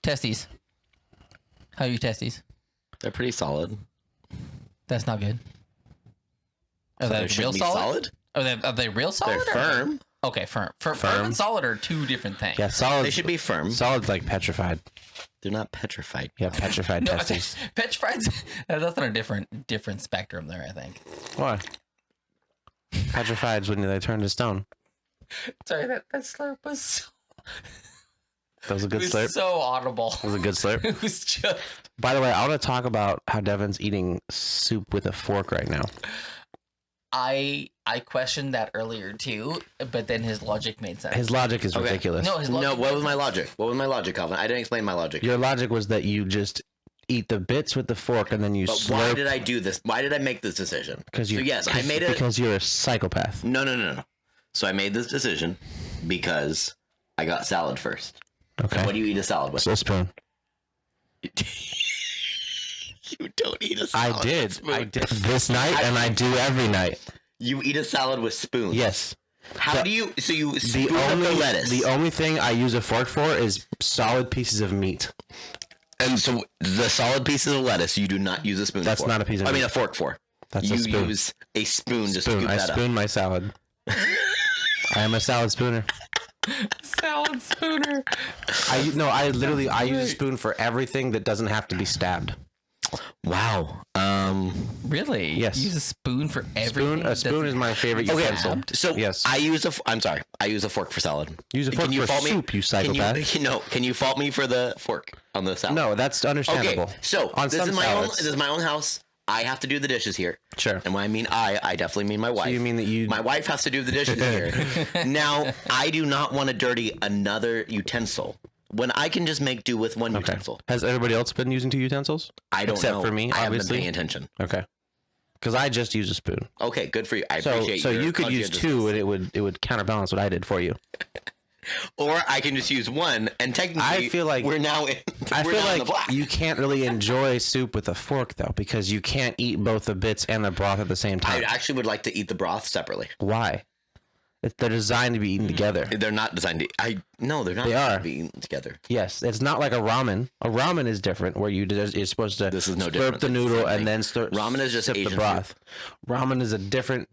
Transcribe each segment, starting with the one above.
Testes. How are your testes? They're pretty solid. That's not good. Are they real solid? Are they real solid? They're firm. Okay, firm. Firm and solid are two different things. Yeah, solid. They should be firm. Solid's like petrified. They're not petrified. Yeah, petrified testes. Petrified. That's on a different spectrum there, I think. Why? Petrified's when they turn to stone. Sorry, that slurp was so... That was a good slurp. So audible. That was a good slurp. It was just... By the way, I want to talk about how Devin's eating soup with a fork right now. I questioned that earlier too, but then his logic made sense. His logic is ridiculous. No, what was my logic? What was my logic, Calvin? I didn't explain my logic. Your logic was that you just eat the bits with the fork and then you slurp. Why did I do this? Why did I make this decision? Because you're a psychopath. No. So I made this decision because I got salad first. Okay. So what do you eat a salad with? A spoon. You don't eat a salad. I did this night, and I do every night. You eat a salad with spoons. Yes. How do you? So you spoon the lettuce. The only thing I use a fork for is solid pieces of meat. And so the solid pieces of lettuce, you do not use a spoon. That's for. not a piece of meat. I mean a fork for. That's you a spoon. Use a spoon to scoop that up. I spoon my salad. I am a salad spooner. Salad spooner. I use a spoon for everything that doesn't have to be stabbed. Wow. Really? Yes. You use a spoon for everything? A spoon is my favorite utensil. So yes. I use a fork for salad. Use a fork for soup, you psychopath. Can you fault me for the fork on the salad? No, that's understandable. Okay, so this is my own house. I have to do the dishes here. Sure. And when I mean I definitely mean my wife. So you mean that my wife has to do the dishes here. Now, I do not want to dirty another utensil when I can just make do with one utensil. Has everybody else been using 2 utensils? I don't know. Except for me, I haven't obviously. been paying attention. Okay. Because I just use a spoon. Okay, good for you. I appreciate So you could use 2 and it would counterbalance what I did for you. Or I can just use 1, and technically, I feel like we're now in the black. You can't really enjoy soup with a fork though, because you can't eat both the bits and the broth at the same time. I actually would like to eat the broth separately. Why? They're designed to be eaten together. They're not designed to. No, they're not. They are to be eaten together. Yes, it's not like a ramen. A ramen is different, where you're supposed to slurp the noodle and then ramen is just sip Asian the broth. Soup. Ramen is a different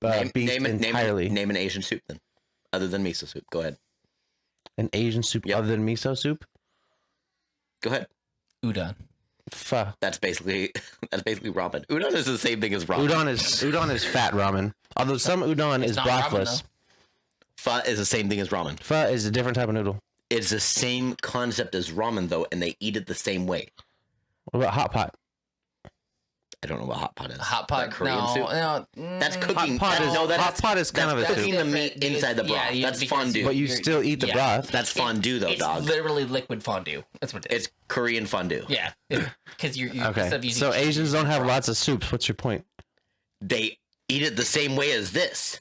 beast entirely. Name an Asian soup then, other than miso soup. Go ahead. An Asian soup other than miso soup? Go ahead. Udon. Pho. That's basically ramen. Udon is the same thing as ramen. Udon is fat ramen. Although some udon is brothless. Pho is the same thing as ramen. Pho is a different type of noodle. It's the same concept as ramen though, and they eat it the same way. What about hot pot? I don't know what hot pot is. Hot pot, Korean soup. No, that's cooking. Hot pot is kind of a cooking soup. the meat inside the broth. Yeah, that's fondue. But you still eat the broth. That's fondue, though, dog. It's literally liquid fondue. That's what it is. It's Korean fondue. Yeah, because you're okay. So Asians don't have lots of soups. What's your point? They eat it the same way as this.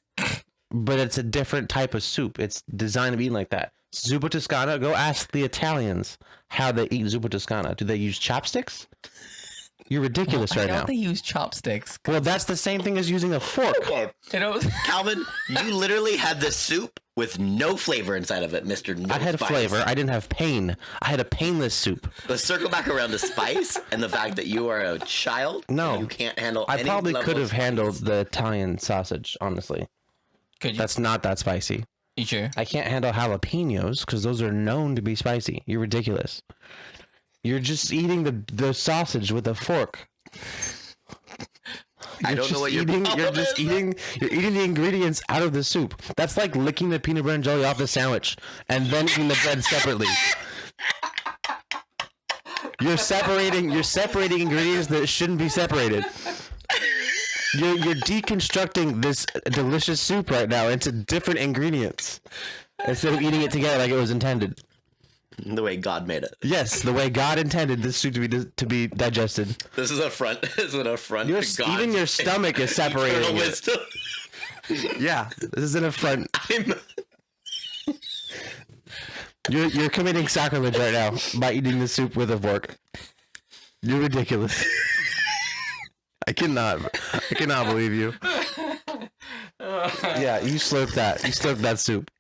But it's a different type of soup. It's designed to be eaten like that. Zuppa Toscana. Go ask the Italians how they eat zuppa Toscana. Do they use chopsticks? You're ridiculous right now. They use chopsticks. Well, that's the same thing as using a fork. Calvin, you literally had this soup with no flavor inside of it, Mr. No I had spice. flavor. I didn't have pain. I had a painless soup. Let's circle back around to spice and the fact that you are a child. No. You can't handle I any probably level could of have handled the Italian sausage, honestly. Could you? That's not that spicy. You sure? I can't handle jalapenos because those are known to be spicy. You're ridiculous. You're just eating the sausage with a fork. I don't know what you're eating. You're eating the ingredients out of the soup. That's like licking the peanut butter and jelly off the sandwich and then eating the bread separately. You're separating ingredients that shouldn't be separated. You're deconstructing this delicious soup right now into different ingredients instead of eating it together like it was intended. The way God made it. Yes, the way God intended this soup to be digested. This is an affront to God. Even your stomach is separating it. Yeah, this is an affront. You're committing sacrilege right now by eating the soup with a fork. You're ridiculous. I cannot believe you. Yeah, you slurped that. You slurped that soup.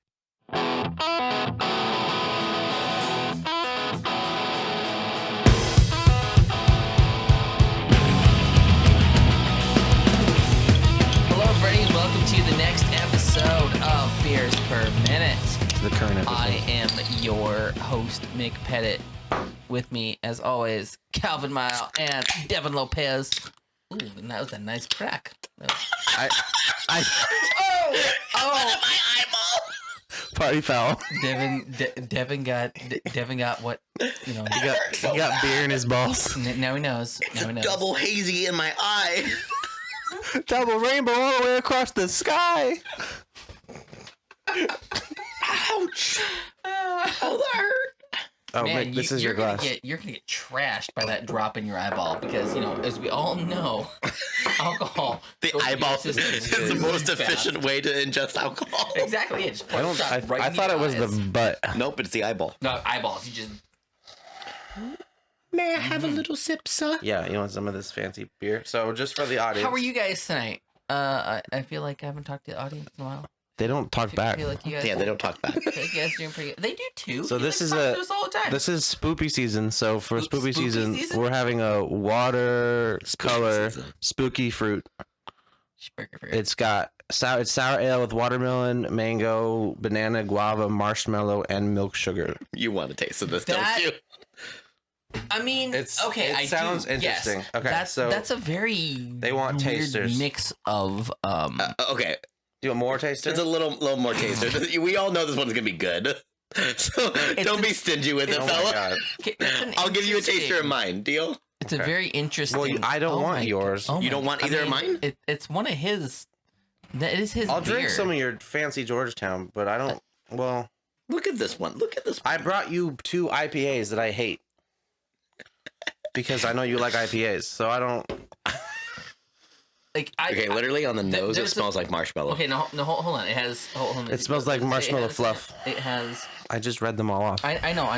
to the current episode. I am your host, Mick Pettit. With me, as always, Calvin Mile and Devin Lopez. Ooh, that was a nice crack. Oh, my eyeball. Party foul. Devin got what, you know. He got beer in his balls. Now he knows. Double hazy in my eye. Double rainbow all the way across the sky. Ouch. Oh, that hurt. Oh, Man, Mick, this is your glass. You're gonna get trashed by that drop in your eyeball because, you know, as we all know, alcohol. The goes eyeball through your is system the most fast. efficient way to ingest alcohol. Exactly. It just I thought it was the butt. Nope, it's the eyeball. No, eyeballs. You just. May I have a little sip, sir? Yeah, you want some of this fancy beer? So just for the audience. How are you guys tonight? I feel like I haven't talked to the audience in a while. They don't talk I back. feel like you guys. Yeah, they don't talk back. I feel like you guys are doing pretty good. They do too. So You this guys is talk a to us all the time. this is spoopy season. So for spoopy season, season? we're having a watercolor season. spooky fruit. Spooky fruit. It's got sour ale with watermelon, mango, banana, guava, marshmallow, and milk sugar. You want a taste of this, That- don't you? I mean, okay. It sounds interesting. Yes. Okay, that's a very they want weird tasters. mix of Okay, Do you want more taster? there's a little more taster. We all know this one's gonna be good, so don't be stingy with it, Oh my fella. God. Okay, that's an I'll give you a taster interesting- of mine. Deal? It's a very interesting. Well, I don't Oh want my- yours. oh You my- don't want I either of mean, mine? It's one of his. That is his. I'll drink beer. some of your fancy Georgetown, but I don't. Well, Look at this one. Look at this one. I brought you 2 IPAs that I hate because I know you like IPAs, so I don't. Like Okay, literally on the nose, it there's smells like marshmallow. Okay, no, hold on. It has. Hold on. It smells like marshmallow has- fluff. It has. I just read them all off. I know.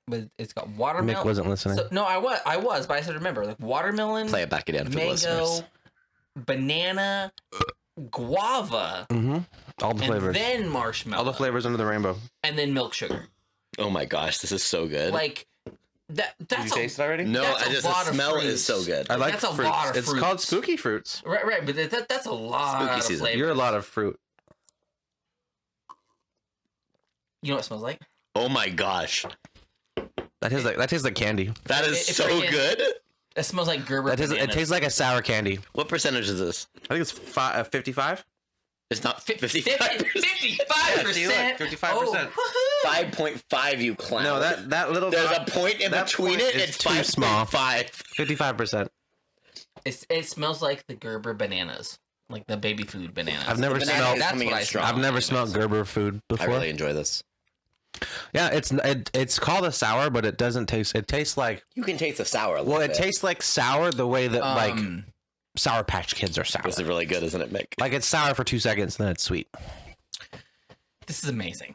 But it's got watermelon. Mick wasn't listening. So, no, I was, but I said remember, like watermelon, Play it back again for the mango, listeners. banana, guava, All the and flavors. then marshmallow, All the flavors under the rainbow. and then milk sugar. Oh my gosh, this is so good. Like that. Did That's you taste it already? no, that's a the lot of smell is fruits. so good. I like That's a fruits. lot of It's fruits. called spooky fruits. right, but that's a lot Spooky of season. flavor. You're a lot of fruit. You know what it smells like? Oh my gosh, That tastes like candy. that is It's so freaking- good. It smells like Gerber. It bananas. tastes like a sour candy. What percentage is this? I think it's 55. It's not 55%. 55%. 55%. 5.5, you clown. No, that little. There's drop- a point in that between point it. is It's too small. 5.5. 55%. It smells like the Gerber bananas, like the baby food bananas. I've never banana smelled. is That's coming what in I strong. smell. I've never smelled Gerber food I before. really enjoy this. Yeah, it's called a sour, but it doesn't taste. It tastes like. You can taste the sour a little Well, it bit. tastes like sour the way that like Sour Patch Kids are sour. This is really good, isn't it, Mick? Like it's sour for 2 seconds, and then it's sweet. This is amazing.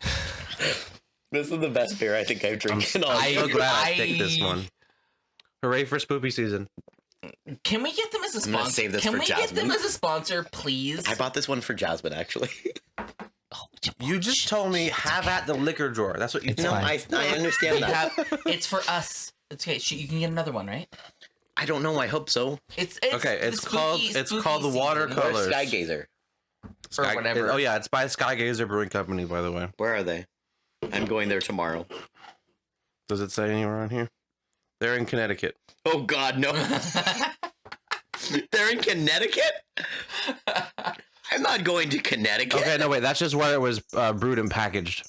This is the best beer I think I've drank in all I'm so year. glad I picked this one. Hooray for spoopy season! Can we get them as a I'm gonna sponsor? save this Can for we get them Jasmine. as a sponsor, please? I bought this one for Jasmine, actually. Oh, You just told me have at the liquor drawer. That's what you It's told No, me. I understand We that. have, it's for us. It's okay. You can get another one, right? I don't know. I hope so. It's Okay, the it's spooky- called the spooky watercolor. season. Where's Skygazer? Or whatever. Oh yeah, it's by Skygazer Brewing Company, by the way. Where are they? I'm going there tomorrow. Does it say anywhere on here? They're in Connecticut. Oh God, no! They're in Connecticut. I'm not going to Connecticut. Okay, no wait, that's just where it was brewed and packaged.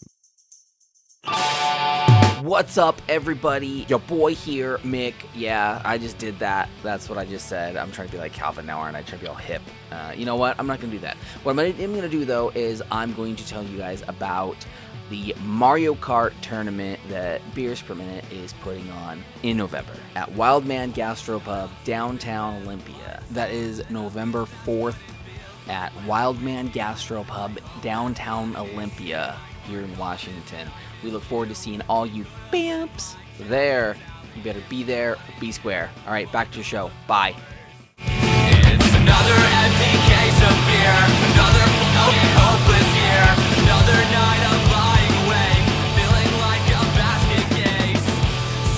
What's up, everybody? Your boy here, Mick. Yeah, I just did that. That's what I just said. I'm trying to be like Calvin now, and I try to be all hip. You know what? I'm not going to do that. What I'm going to do, though, is I'm going to tell you guys about the Mario Kart tournament that Beers Per Minute is putting on in November at Wildman Gastropub, downtown Olympia. That is November 4th at Wildman Gastropub, downtown Olympia here in Washington. We look forward to seeing all you bamps there. You better be there or be square. All right, back to your show. Bye. It's another empty case of beer, another floating hopeless year, another night of lying awake, feeling like a basket case.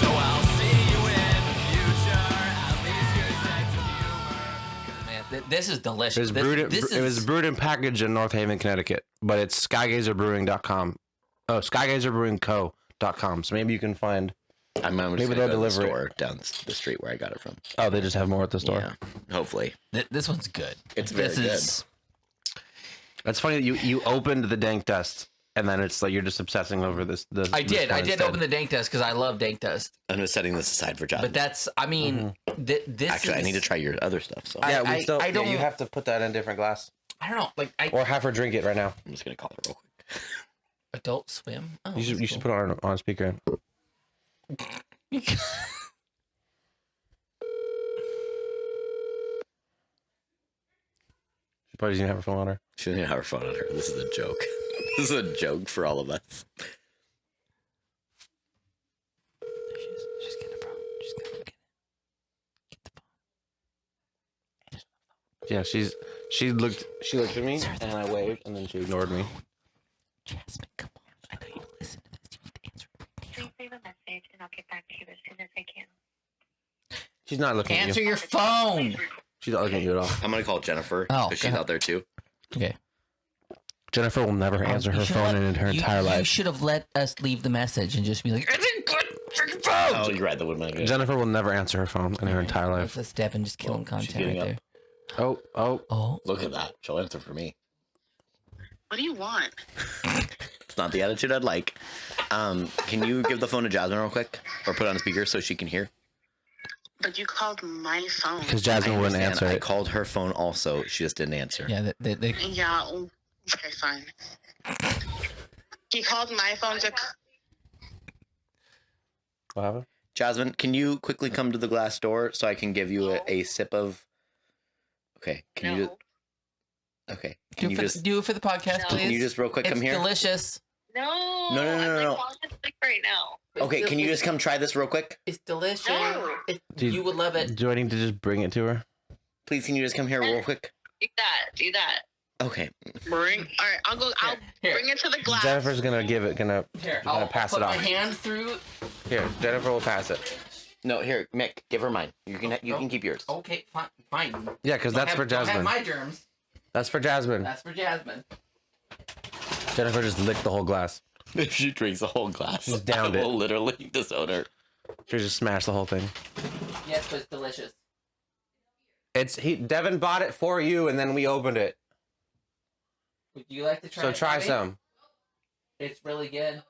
So I'll see you in the future, at least your sense of humor. Man, this is delicious. It was brewed and packaged in North Haven, Connecticut, but it's skygazerbrewing.com. Oh, skygazerbrewingco.com. So maybe you can find. Maybe they'll deliver it down the street where I got it from. Oh, they just have more at the store. Yeah, hopefully. This one's good. It's very good. That's funny that you opened the dank dust and then it's like you're just obsessing over this. I did open the dank dust because I love dank dust. I'm just setting this aside for John. But that's, I mean, this actually, is, I need to try your other stuff. So Yeah, I don't. you have to put that in a different glass. I don't know. Like or have her drink it right now. I'm just gonna call her real quick. Adult Swim. Oh, You should put it on speaker. She probably doesn't have her phone on her. She doesn't have her phone on her. This is a joke. This is a joke for all of us. She's getting the phone. She's gonna get the phone. Yeah, she looked at me and I waved and then she ignored me. Jasmine, come on. I know you listen to this. You need to answer. Please leave a message and I'll get back to you as soon as I can. She's not looking Answer at you. your phone. She's not looking at you at all. I'm gonna call Jennifer Oh, because she's go out there too. Okay. Jennifer will never answer her phone in her entire You life. should have let us leave the message and just be like, "It's a good freaking phone." Oh, you're right. That would have been good. Jennifer will never answer her phone in her entire life. That's a step and just killing She's content getting right up. there. Oh. Look at that. She'll answer for me. What do you want? It's not the attitude I'd like. Can you give the phone to Jasmine real quick, or put it on speaker so she can hear? But you called my phone. Because Jasmine wouldn't answer I it. called her phone also. She just didn't answer. Yeah. Yeah, okay, fine. He called my phone to... What happened? Jasmine, can you quickly come to the glass door so I can give you a sip of? Okay. Can you? Okay. Can you just do it for the podcast, No. please? Can you just real quick come here? It's delicious. No. No. I'm like falling asleep right now. Okay. Can you just come try this real quick? It's delicious. No. You would love it. Do I need to just bring it to her? Please, can you just come here real quick? Do that. Okay. Bring. All right, I'll go. I'll Here. bring it to the glass. Jennifer's gonna Here, gonna I'll pass put it off. my hand through. Here, Jennifer will pass it. No, here, Mick, give her mine. You can keep yours. Okay, fine. Yeah, because that's for Don't have Jasmine. my germs. That's for Jasmine. That's for Jasmine. Jennifer just licked the whole glass. If she drinks a whole glass, She's downed I it. will literally disown her. She just smashed the whole thing. Yes, but it's delicious. Devin bought it for you, and then we opened it. Would you like to try? So it, try Debbie? some. It's really good.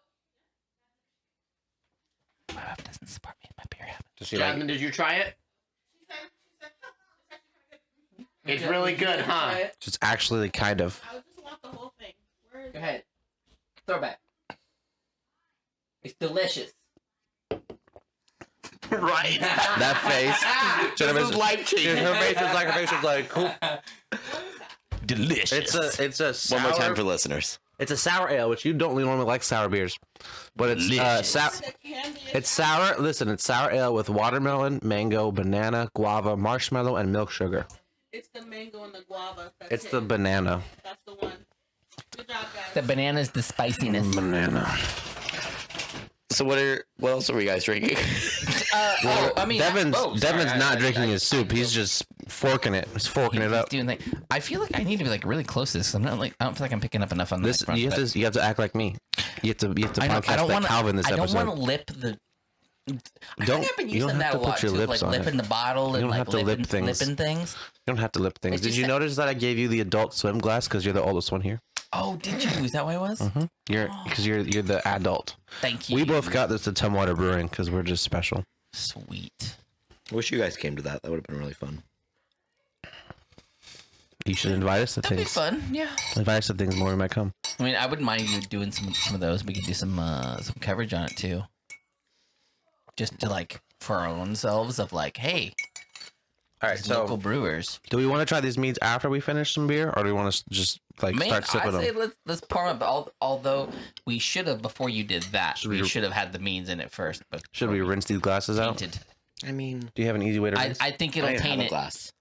My wife doesn't support me in my beer habit. Does she like Jasmine, did you try it? It's Would really you good, like to huh? try it? It's actually kind of. I just want the whole thing. Where is Go ahead. Throw it back. It's delicious. Right. That face. This is life-changing. Her face was like, cool. Delicious. It's a sour, One more time for listeners. It's a sour ale, which you don't normally like sour beers, but it's sour. the candy? It's sour. Listen, it's sour ale with watermelon, mango, banana, guava, marshmallow, and milk sugar. It's the mango and the guava. That's It's the it. banana. That's the one. Good job, guys. The banana's the spiciness. Banana. So what else are we guys drinking? Devin's sorry, not drinking his soup. He's just forking it. He's forking it up. Doing I feel like I need to be like really close to this. I'm not like I don't feel like I'm picking up enough on This the front. you have to act like me. You have to podcast like Calvin this I don't episode. want to lip the. I Don't- think I've been you don't using have that to a lot put your too, lips like on it. lipping the bottle You and don't like have to lip lipping things. things. You don't have to lip things. It's Did just you that- notice that I gave you the adult swim glass because you're the oldest one here? Oh, did you? Is that what it was? Because you're the adult. Thank you. We both got this at Tumwater Brewing because we're just special. Sweet. Wish you guys came to that. That would have been really fun. You should invite us to That'd be things. fun. Yeah. Invite us to things more. We might come. I mean, I wouldn't mind you doing some of those. We could do some coverage on it too. Just to like for our own selves of like, hey, All right. these So, local brewers. do we want to try these meads after we finish some beer, or do we want to just like Man, start I sipping say them? let's pour them up. Although we should have before you did that, Should we we- should have had the means in it first. But Should we rinse these glasses out? tainted. I mean, Do you have an easy way to rinse? I think I it'll didn't have taint a it. glass.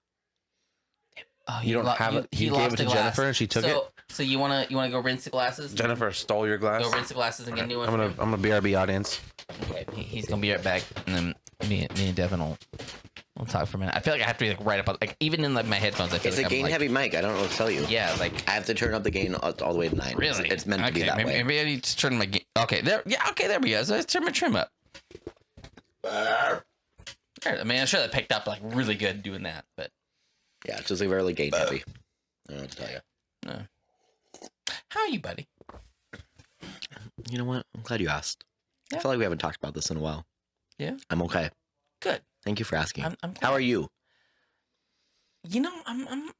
Oh, You don't have it? He You gave lost it to the glass. Jennifer and she took it? So you wanna go rinse the glasses? Jennifer stole your glass. Go rinse the glasses and get a new one. I'm for gonna him? BRB audience. Okay, he's gonna be right back, and then me and Devin will We'll talk for a minute. I feel like I have to be like right up, like even in like my headphones. I feel It's like a gain heavy mic. I don't know what to tell you. Yeah, like I have to turn up the gain all the way to 9. really, It's meant to be that way. Maybe I need to turn my gain. Okay, there. Yeah, okay, there we go. So let's turn my trim up. I mean, I'm sure that picked up like really good doing that, but Yeah, it's just like very gain heavy. I don't know what to tell you. How are you, buddy? You know what? I'm glad you asked. Yeah. I feel like we haven't talked about this in a while. Yeah. I'm okay. Good. Thank you for asking. I'm How are you? You know, I'm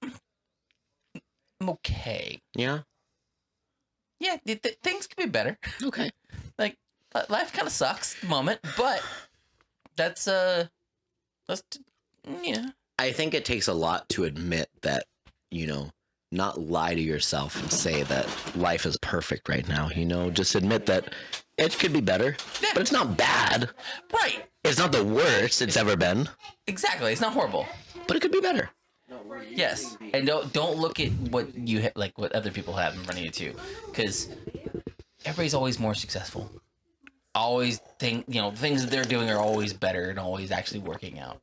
okay. Yeah. Yeah, things could be better. Okay. Like life kind of sucks at the moment, but that's yeah. I think it takes a lot to admit that, you know, not lie to yourself and say that life is perfect right now. You know, just admit that it could be better, Yeah. but it's not bad. Right. It's not the worst it's ever been, Exactly. It's not horrible. but it could be better. Yes, and don't look at what you like what other people have in front of you too, because everybody's always more successful. Always think things that they're doing are always better and always actually working out.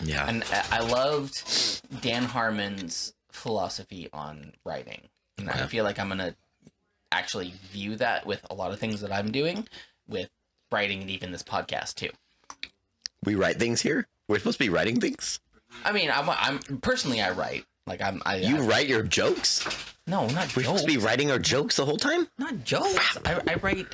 Yeah. And I loved Dan Harmon's philosophy on writing, and I feel like I'm gonna actually view that with a lot of things that I'm doing with writing and even this podcast too. We write things here? We're supposed to be writing things? I mean, I'm personally I write like You write your jokes? no, not We're jokes. supposed to be writing our jokes the whole time? Not jokes. I write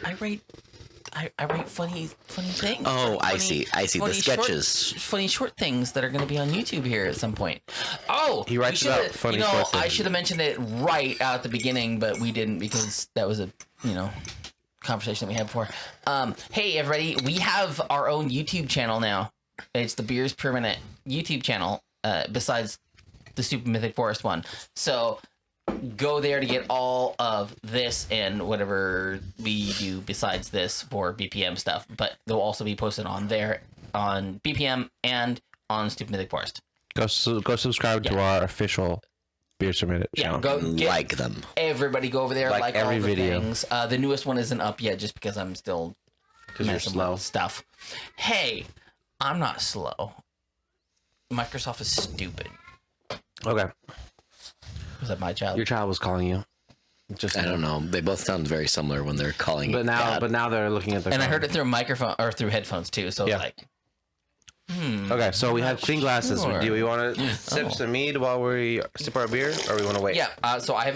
funny things. Oh, Like I funny- see. I see. The funny sketches. funny short things that are going to be on YouTube here at some point. Oh, He writes we about shoulda- funny You know, short things. I should have mentioned it right out at the beginning, but we didn't because that was a conversation that we had before. Hey everybody, we have our own YouTube channel now. It's the Beers Per Minute YouTube channel. Besides the Super Mythic Forest one, so go there to get all of this and whatever we do besides this for BPM stuff. But they'll also be posted on there on BPM and on Stupid Mythic Forest. Go subscribe to our official Beer Submitted Yeah, channel. go get Like them. everybody go over there, Like like every all the video. things. The newest one isn't up yet, just because I'm still you're messing slow. with stuff. Hey, I'm not slow. Microsoft is stupid. Okay. Was that my child? Your child was calling you. Just I don't know. They both sound very similar when they're calling But it now, Dad. but now they're looking at the. And I heard it through a microphone or through headphones too. So Yeah. it's like, Okay, so we have clean glasses. sure. Do we want to sip Oh. some mead while we sip our beer, or we want to wait? yeah. So I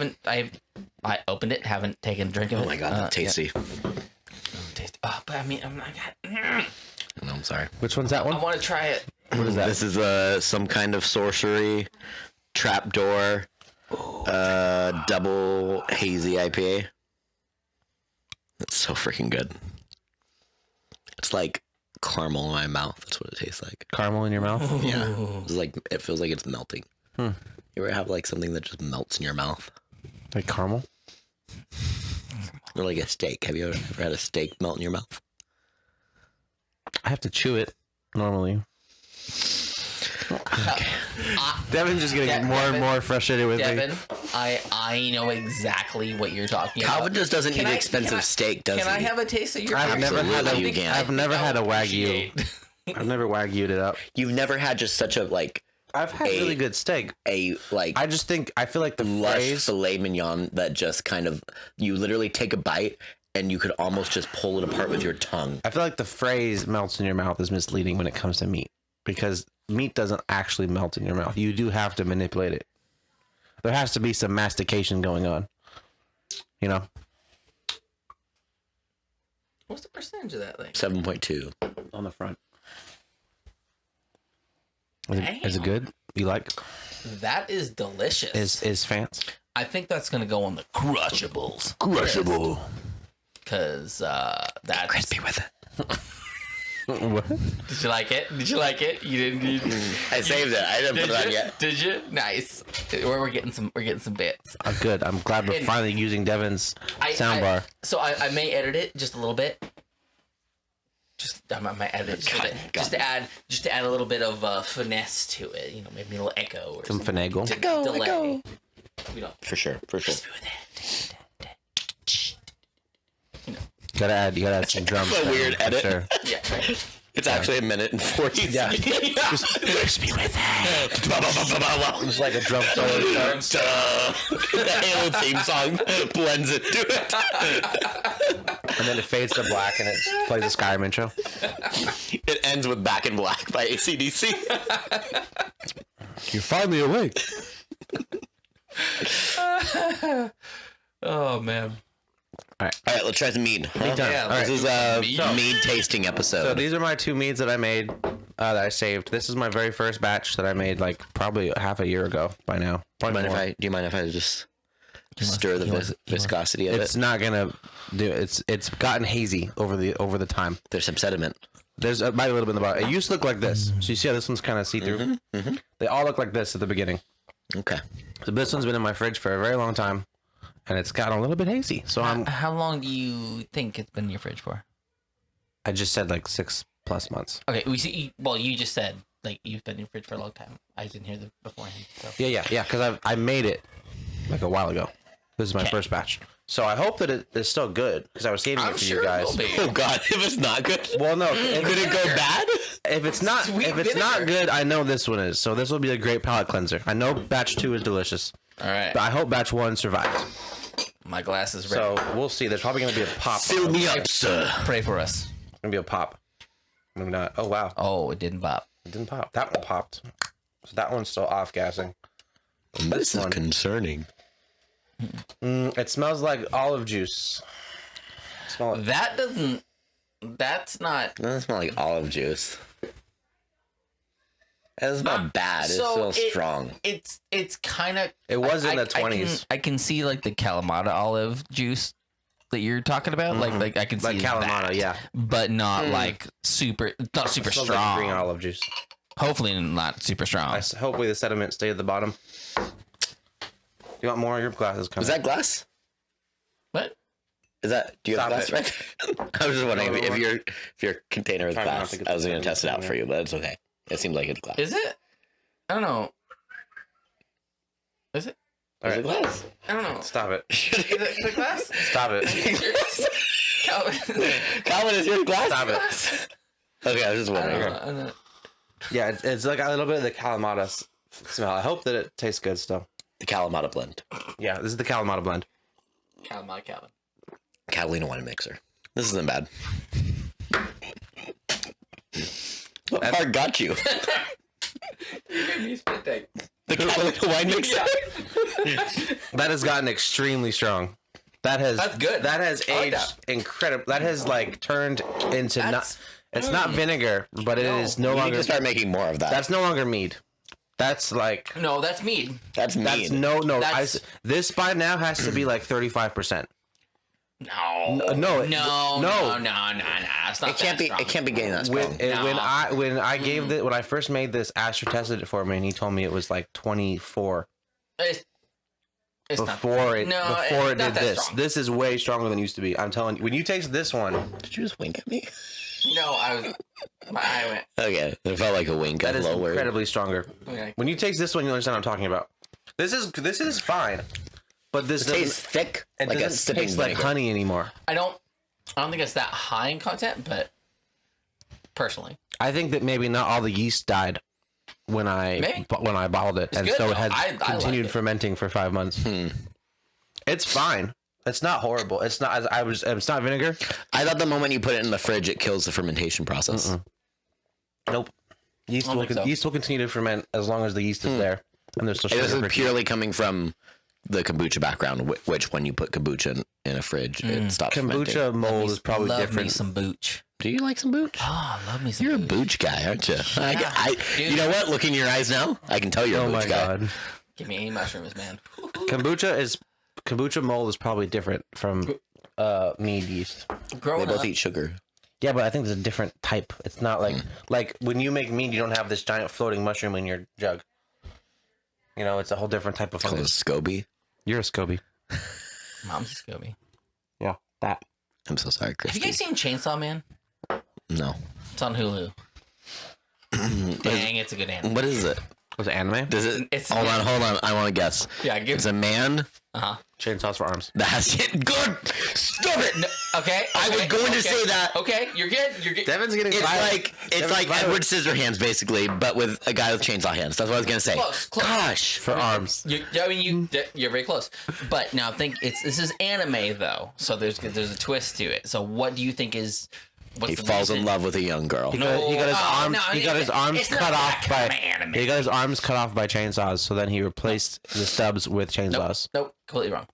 opened it, haven't taken a drink of it. Oh my god, that's tasty. Yeah. Tasty. Oh, but I mean, I'm like, No, I'm sorry. Which one's that I one? want to try it. What is that? This is some kind of sorcery trapdoor double hazy IPA. It's so freaking good. It's like caramel in my mouth. That's what it tastes like. Caramel in your mouth? Yeah. It's like it feels like it's melting. Hmm. You ever have like something that just melts in your mouth? Like caramel? Or like a steak. Have you ever had a steak melt in your mouth? I have to chew it normally. Devin's just getting more and more frustrated with me. Devin, I know exactly what you're talking about. Calvin just doesn't Can eat I- expensive can I- steak, does Can I he? have a taste of your? I've never had Absolutely, a. you can. I've never had a wagyu. appreciate- I've never wagyu'd it up. You've never had just such a like I've had A- really good steak. a like I just think I feel like the lush phrase. filet mignon that just kind of you literally take a bite and you could almost just pull it apart with your tongue. I feel like the phrase "melts in your mouth" is misleading when it comes to meat, because meat doesn't actually melt in your mouth. You do have to manipulate it. There has to be some mastication going on. You know. What's the percentage of that thing? 7.2. On the front. Is it good? You like? That is delicious. Is fans? I think that's gonna go on the crushables. Crushable. Cause that's Crispy with it. What? Did you like it? Did you like it? You didn't. I saved it. I didn't put it on yet. Did you? Nice. We're getting some bits. Good. I'm glad we're And- finally using Devin's soundbar. So I may edit it just a little bit. I might edit it just a little bit. Just to add a little bit of finesse to it. You know, maybe a little echo or Some something. finagle. Delay. You know. For sure. For sure. You gotta add some drums. That's a weird for edit. Sure. Yeah. Right. It's actually 1 minute and 40 Yeah. seconds. Just wish me with it. It's like a drum solo. The Halo theme song blends into it. And then it fades to black and it plays the Skyrim intro. It ends with Back in Black by AC/DC. You're finally awake. Oh man. All right, let's try some mead. Huh? time. Yeah, All right. This is a mead tasting episode. So these are my 2 meads that I made, that I saved. This is my very first batch that I made like probably half a year ago by now. do Probably more. you mind if I just stir the viscosity of It's it? not gonna do. It's gotten hazy over the time. There's some sediment. There's might be a little bit in the bottom. It used to look like this. So you see how this one's kind of see through. They all look like this at the beginning. Okay. So this one's been in my fridge for a very long time, and it's gotten a little bit hazy. So How long do you think it's been in your fridge for? I just said like 6+ months. Okay, we see. Well, you just said like you've been in your fridge for a long time. I didn't hear that beforehand. So. Yeah. Because I made it like a while ago. This is my first batch. So I hope that it is still good because I was saving it for you guys. Oh God, if it's not good, Well, no. could it go bad? If it's not, not good, I know this one is. So this will be a great palate cleanser. I know batch 2 is delicious, All right, but I hope batch 1 survives. my glass is ready. So we'll see. There's probably gonna be a pop. Fill me up, sir. Pray for us. Gonna be a pop. Maybe not. Oh wow, Oh, it didn't pop. it didn't pop. That one popped. So that one's still off gassing. This is one. concerning. It smells like olive juice. Smell it. That doesn't. That's not. It doesn't smell like olive juice. It's not bad. It's so still it- strong. It's kind of. It was in the 20s. I can see like the Kalamata olive juice that you're talking about. Like I can see Like Kalamata, that, yeah. but not like super. Not super It smells strong. like green olive juice. Hopefully not super strong. Hopefully the sediment stayed at the bottom. You want more? Your glass is coming. Is that glass? What? Is that? Do you have Stop glass right there? I was just wondering if your container is Try not glass. to get I was the going to test it out sediment for you, but it's okay. It seems like it's glass. Is it? I don't know. Is it? Is it glass? I don't know. Stop it. Is it glass? Stop it. Calvin, is your glass? Stop it. Okay, I was just I wondering. don't know. Yeah, it's like a little bit of the Kalamata smell. I hope that it tastes good still. The Kalamata blend. Yeah, this is the Kalamata blend. Calvin. Catalina wine mixer. This isn't bad. What part got you? The Catalina wine mixer. That has gotten extremely strong. That's good. That has I like aged that. incredible. That has like turned into That's- It's not vinegar, but it is no You need longer. to start making more of that. That's no longer mead. That's like No, that's Mead. That's mean. that's That's- this by now has to be like 35%. No. No, No. It's not. It can't that be. strong. It can't be getting that strong. When I gave it when I first made this, Asher tested it for me and he told me it was like 24 It's before it not did that this. strong. This is way stronger than it used to be. I'm telling you. When you taste this one, Did you just wink at me? No, I was. My eye went. Okay, it felt like a wink. that is lower. incredibly stronger. Okay. When you taste this one, you'll understand what I'm talking about. This is fine, but this It tastes doesn't, thick, it like a doesn't sipping taste like vinegar. honey anymore. I don't think it's that high in content, but personally, I think that maybe not all the yeast died when I bottled it, and good, so though. it had I continued like it. fermenting for 5 months. It's fine. It's not horrible. It's not. It's not vinegar. I thought the moment you put it in the fridge, it kills the fermentation process. Nope. Yeast I don't will think so. yeast will continue to ferment as long as the yeast is there, and there's still This sugar. is purely coming from the kombucha background, which when you put kombucha in a fridge, it stops fermenting. Kombucha mold is probably love me different. some booch. Do you like some booch? Oh, love me some. You're a booch. booch guy, aren't you? Dude. You know what? Look in your eyes now. I can tell you're a Oh booch my guy. god. Give me any mushrooms, man. Kombucha mold is probably different from mead yeast. They Growing both up, eat sugar. Yeah, but I think there's a different type. It's not like when you make mead, you don't have this giant floating mushroom in your jug. You know, it's a whole different type of Called a fungus. SCOBY. You're a SCOBY. Mom's a Scooby. Yeah, that. I'm so sorry, Have Christy. you guys seen Chainsaw Man? No. It's on Hulu. Dang, it's a good anime. What is it? Was it anime? Does it? It's- hold on. I want to guess. Yeah, give It's a man. Chainsaws for arms. That's it. Good. Stop it. No, okay. I was going to say that. Okay, you're good. You're good. Devin's getting It's violent. like Edward Scissorhands, basically, but with a guy with chainsaw hands. That's what I was gonna say. Close. Gosh. for arms. You're very close. But now this is anime though, so there's a twist to it. So what do you think is? What's He the falls in reason? love with a young girl. He got his arms. no, he got his arms it's not cut that off kind by. of anime. He got his arms cut off by chainsaws. So then he replaced the stubs with chainsaws. Nope, completely wrong.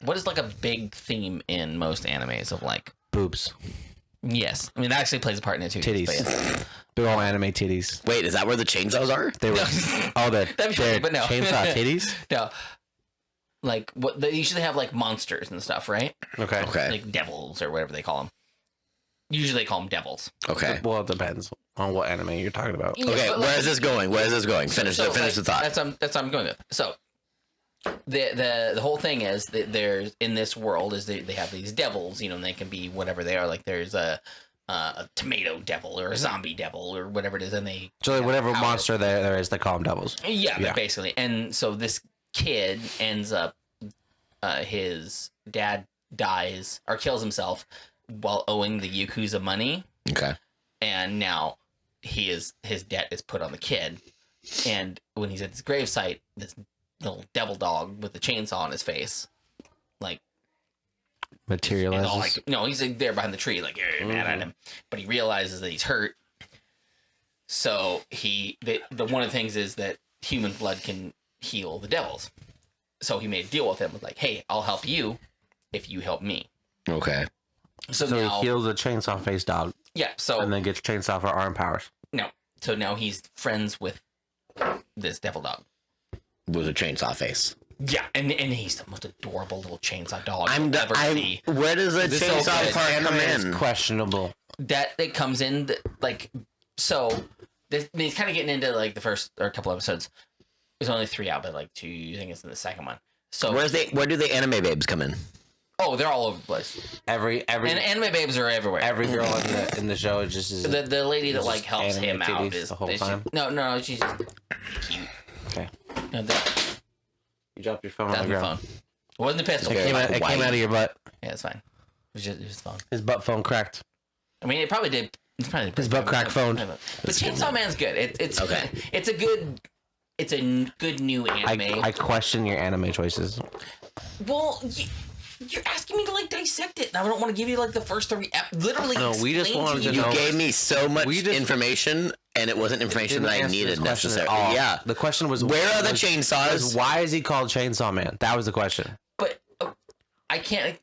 What is like a big theme in most animes of like? Boobs, Yes, I mean that actually plays a part in it too. titties, but yes. big old anime titties. Wait, is that where the chainsaws are? They were. Oh, That'd be funny, they're but no. chainsaw titties. No, like what they usually have like monsters and stuff, right? Okay. Okay. Like devils or whatever they call them. Usually they call them devils. Okay. Well, it depends on what anime you're talking about. Yeah, Okay. but, Where like, is this going? Finish so, the thought. That's what I'm going with. So the whole thing is that there's in this world is they have these devils, and they can be whatever they are. Like there's a tomato devil or a zombie devil or whatever it is, and they So like, whatever power. monster there is, they call them devils. Yeah, Yeah. basically. And so this kid ends up, his dad dies or kills himself while owing the Yakuza money, Okay. and now his debt is put on the kid. And when he's at his gravesite, this little devil dog with the chainsaw on his face, like, Materializes. and all, like no, he's like there behind the tree, like mad at him, but he realizes that he's hurt. So the one of the things is that human blood can heal the devils. So he made a deal with him, with like, hey, I'll help you if you help me. Okay. So So now, he heals a chainsaw face dog yeah. So and then gets chainsaw for arm powers. no, so now he's friends with this devil dog. With a chainsaw face. Yeah, and he's the most adorable little chainsaw dog you'll ever see. Where does the This chainsaw is part come Anime is in? questionable. That it comes in like so. He's kind of getting into like the first or a couple episodes. There's only 3 out, but like 2. I think it's in the second one. So Where do the anime babes come in? oh, they're all over the place. Every And anime babes are everywhere. every girl in the show is just the lady that It's like just helps anime him out titties is the whole is time? no, she's just cute. okay. No, that, You dropped your phone that's on the my ground. phone. It wasn't a pistol. It came out. It came out of your butt. Yeah, it's fine. It was phone. His butt phone cracked. I mean, it probably did. It's probably His butt crack phone. But Chainsaw Man's good. It's Okay. It's a good new anime. I question your anime choices. Well, you're asking me to like dissect it. I don't want to give you like the first 3 literally. No, we just explain wanted to You know- gave me so much We just- information, and it wasn't information that I Didn't answer needed this question at necessarily. all. Yeah. The question was Where are the was chainsaws? why is he called Chainsaw Man? That was the question. But I can't.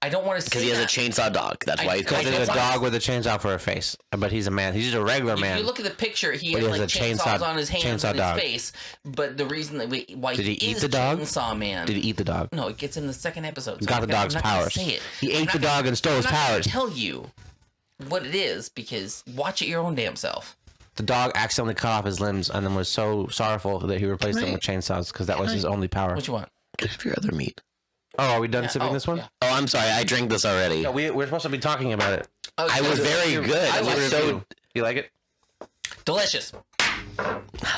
I don't want to say Because he has a that. chainsaw dog. That's why he's Because called. there's a that's why- dog with a chainsaw for a face, but he's a man. He's just a regular If man. you look at the picture, he But has he like has a chainsaws chainsaw- on his hands chainsaw and dog. his face. But the reason that why Did he he eat is the dog? Chainsaw Man. Did he eat the dog? No, it gets in the second episode. He got the dog's I'm not gonna powers. Say it. He I'm ate not the gonna- dog and stole his I'm not gonna powers. tell you what it is because watch it your own damn self. The dog accidentally cut off his limbs and then was so sorrowful that he replaced them Right. with chainsaws because that was his only power. What you want? Can I have your other meat? Oh, are we done Yeah, sipping oh, this one? yeah. Oh, I'm sorry. I drank this already. Yeah, we're supposed to be talking about it. Oh, I was very good. I It like was it. so You like it? Delicious.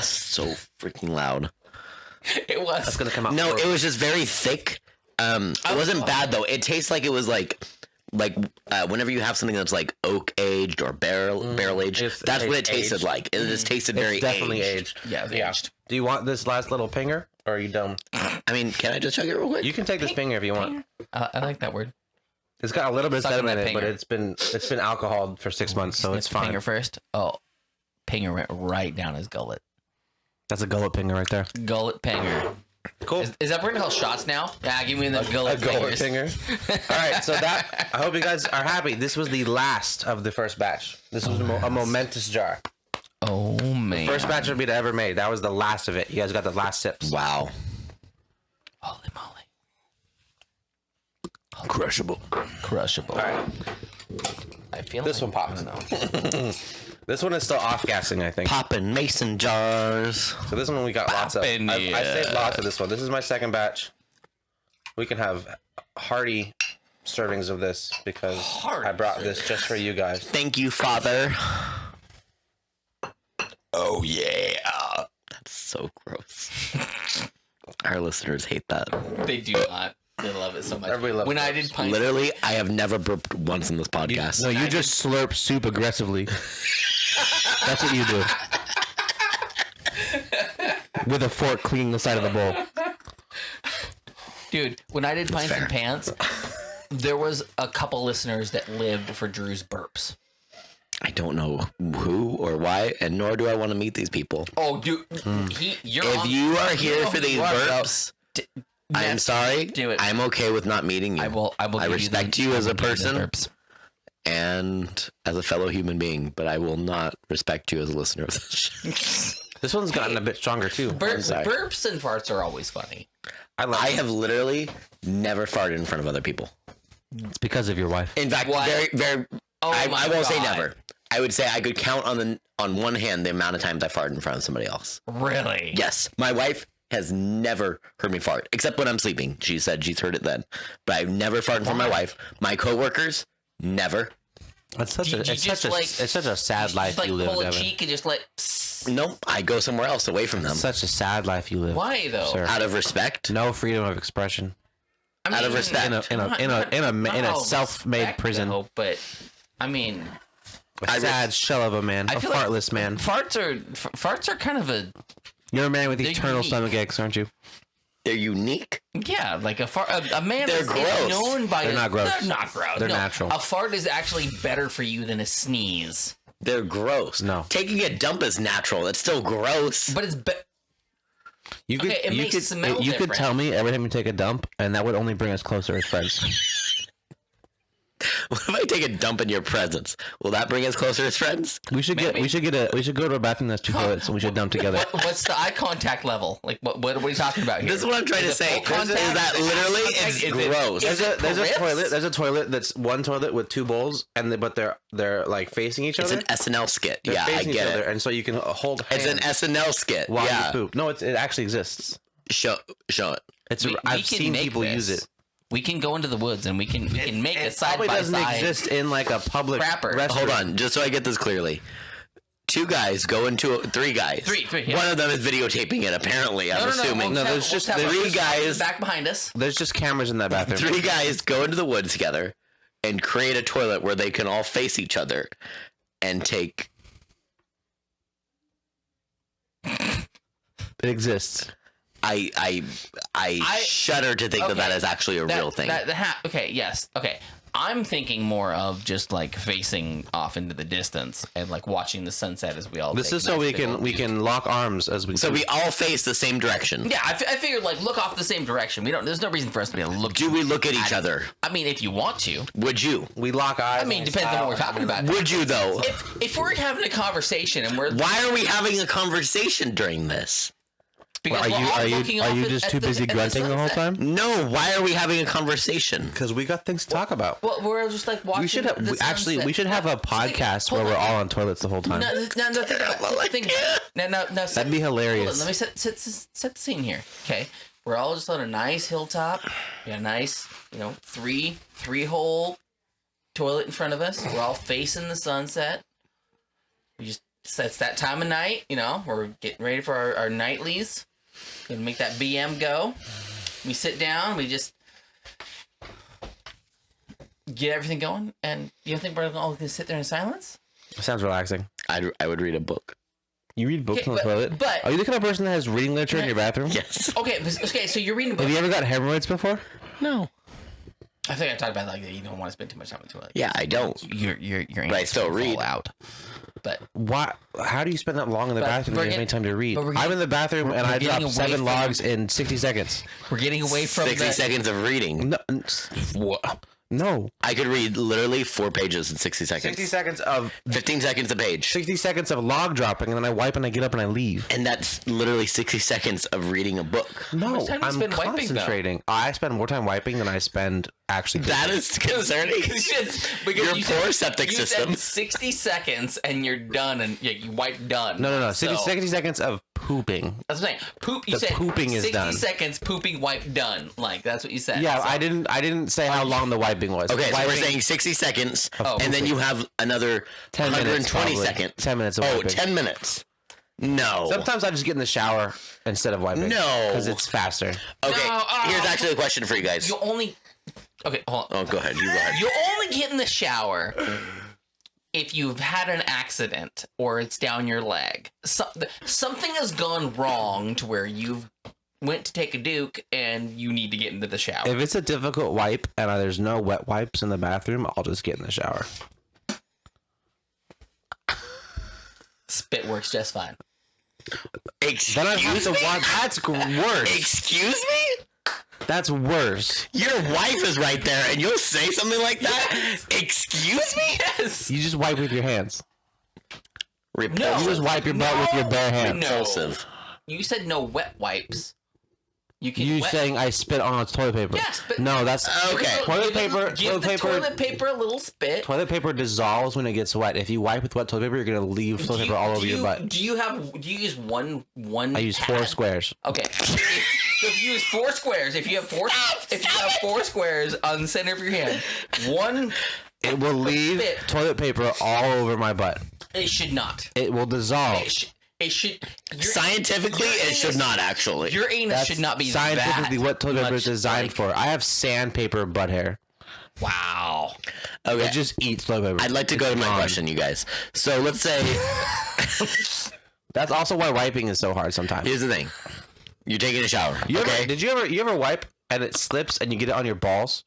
so freaking loud. It was. It's gonna come out. No, it was just very thick. It wasn't bad though. It tastes like it was like whenever you have something that's like oak aged or barrel aged. It's That's what it tasted aged. like. It just tasted very It's definitely aged. aged. Yeah, it's aged. Do you want this last little pinger, or are you done? I mean, can I just chug it real quick? You can take this pinger if you want. I like that word. It's got a little bit of Suck on sediment that in it, but pinger. it's been alcoholed for 6 months, so it's fine. Pinger first. Oh, Pinger went right down his gullet. That's a gullet pinger right there. Gullet Pinger. Cool. Is that what we're gonna call shots now? Yeah, give me the gullet Pingers. pinger. All right, so that I hope you guys are happy. This was the last of the first batch. This was a momentous jar. Oh man. First batch of beer ever made. That was the last of it. You guys got the last sips. Wow. Holy moly. Crushable. Crushable. All right, I feel this like, one pops. I don't know. This one is still off gassing, I think. Poppin' mason jars. So this one we got lots of. I Poppin', saved lots of this one. This is my second batch. We can have hearty servings of this because Hearty I brought this just for you guys. Thank you, Father. Oh yeah. so gross. Our listeners hate that. They do not. They love it so much. Everybody loves when I burps. did pints, Literally, I have never burped once in this podcast. No, you just slurp soup aggressively. That's what you do. With a fork cleaning the side of the bowl. dude, when I did pints and pants, there was a couple listeners that lived for Drew's burps. I don't know who or why, and nor do I want to meet these people. Oh, dude, If you are here for these burps, I'm sorry. Do it. I'm okay with not meeting you. I will. I give respect you you as a I will give you the person burps. and as a fellow human being, but I will not respect you as a listener of this show. This one's gotten a bit stronger too. Burps and farts are always funny. I have literally never farted in front of other people. It's because of your wife. In fact, What? very. Oh I my won't say God. never. I would say I could count on one hand the amount of times I farted in front of somebody else. Really? Yes, my wife has never heard me fart, except when I'm sleeping. She said she's heard it then, but I've never farted in front of my wife. My coworkers, never. It's such You a it's just, such a like- it's such a sad life Just you live, pull a Devin. cheek and just let. Nope, I go somewhere else away from them Such a sad life you live. Why though? Sir. out of respect. No freedom of expression. I Out of respect. In a self-made prison. No, but I mean, A sad shell of a man. A feel like fartless man. farts are kind of a You're a man with they're eternal unique. stomach aches, aren't you? They're unique. like a man They're is gross. known by They're not gross. They're not gross. They're No, natural. A fart is actually better for you than a sneeze, They're gross. No. Taking a dump is natural. It's still gross. but it's You could Okay, it you makes could smell you could different. tell me every time you take a dump, and that would only bring us closer as friends. What if I take a dump in your presence? Will that bring us closer as friends? We should go to a bathroom that's 2 toilets, and we should dump together. what's the eye contact level? Like what are we talking about here? This is what I'm trying to Is it say. full contact? Is that literally Is it's it- gross. is it Paris? There's a toilet that's one toilet with 2 bowls, but they're like facing each It's other. an SNL skit. They're Yeah, I facing get each other, it. and so you can hold It's an hands SNL skit. while Yeah. you poop. No, it actually exists. Show it. We I've can seen make people this. use it. We can go into the woods and we can make a It side probably by doesn't side. exist in like a public Crapper. restroom. Hold on, just so I get this clearly. 2 guys go into 3 guys. Three, yeah. One of them is videotaping it. Apparently, I'm assuming. No, there's just 3 guys. back behind us. There's just cameras in that bathroom. 3 guys go into the woods together and create a toilet where they can all face each other and take. It exists. I shudder to think that is actually a real thing. Okay, yes. Okay. I'm thinking more of just like facing off into the distance and like watching the sunset as we all. This take is so nice we big can old we views. can lock arms as we. So we all face the same direction. Yeah, I figured like look off the same direction. There's no reason for us to be able to look. Do we look at each other? I mean, if you want to. Would you? we lock eyes. I mean, depends on what we're talking about. Would you though? If we're having a conversation and we're Why are we having a conversation during this? because Are we're all you looking off just at too busy at grunting the whole sunset. time? No. Why are we having a conversation? Because we got things to talk about. Well, we're just like watching. We should have, the actually sunset. we should have a podcast where Hold we're on. all on toilets the whole time. No, think about it. Think about it. No. That'd be hilarious. Let me set the scene here. Okay, we're all just on a nice hilltop. We got a nice, three-hole toilet in front of us. We're all facing the sunset. It's that time of night. We're getting ready for our nightlies. Gonna make that BM go. We sit down. We just get everything going. And you don't think we're all gonna sit there in silence? Sounds relaxing. I would read a book. You read books Okay, on the toilet? but- Are you the kind of person that has reading literature in your bathroom? Yes. Okay. So you're reading a book. Have you ever got hemorrhoids before? No. I think I talked about that you don't want to spend too much time in the toilet. Yeah, I don't. You're But I still read. out. But Why? How do you spend that long in the But bathroom? we're If you have any get- time to read. but we're I'm getting- in the bathroom and we're I getting drop away 7 from- logs in 60 seconds. we're getting away from 60 seconds of reading. No. I could read literally 4 pages in 60 seconds. 60 seconds of 15 seconds a page. 60 seconds of log dropping, and then I wipe and I get up and I leave. And that's literally 60 seconds of reading a book. No, much time do you I'm spend wiping, though? concentrating. I spend more time wiping than I spend actually. That is concerning. Your poor septic you system. Said 60 seconds and you're done, and you wipe done. No. 60 So, seconds of pooping. That's what I'm saying. Poop. You The said pooping is 60 done. seconds. Pooping. Wipe. Done. Like that's what you said. Yeah, So- I didn't say how long the wiping was. Okay, so we're Wiping- saying 60 seconds, Of and then pooping. you have another 10 minutes, 120 probably. seconds. 10 minutes of Oh, wiping. 10 minutes. No. Sometimes I just get in the shower instead of wiping. No. Because it's faster. Okay, No, here's actually a question for you guys. You only. Okay, hold on. Oh, go ahead. You go ahead. You only get in the shower if you've had an accident or it's down your leg. Something has gone wrong to where you've went to take a duke and you need to get into the shower. If it's a difficult wipe and there's no wet wipes in the bathroom, I'll just get in the shower. Spit works just fine. Then I have Excuse to me? watch. That's worse. Excuse me? That's worse. Your wife is right there, and you'll say something like that? Excuse me? Yes. You just wipe with your hands. No. You just wipe your butt with your bare hands. No. Repulsive. You said no wet wipes. You can. You wet- saying I spit on toilet paper? Yes, but No, that's Okay. Toilet Give paper. the toilet paper a little spit. Toilet paper dissolves when it gets wet. If you wipe with wet toilet paper, you're gonna leave toilet paper all over your butt. Do you use one? I use 4 pad? squares. Okay. So if you use 4 squares, if you have 4 squares on the center of your hand, one It will leave Spit. toilet paper all over my butt. it should not. It will dissolve. It should. Scientifically, it should not actually. Your anus That's should not be scientifically that what toilet paper much, is designed like- for. I have sandpaper butt hair. Wow. Okay. It just eats toilet paper. I'd like to go to my question, you guys. So let's say, That's also why wiping is so hard sometimes. here's the thing. You're taking a shower, okay? Did you ever wipe and it slips and you get it on your balls?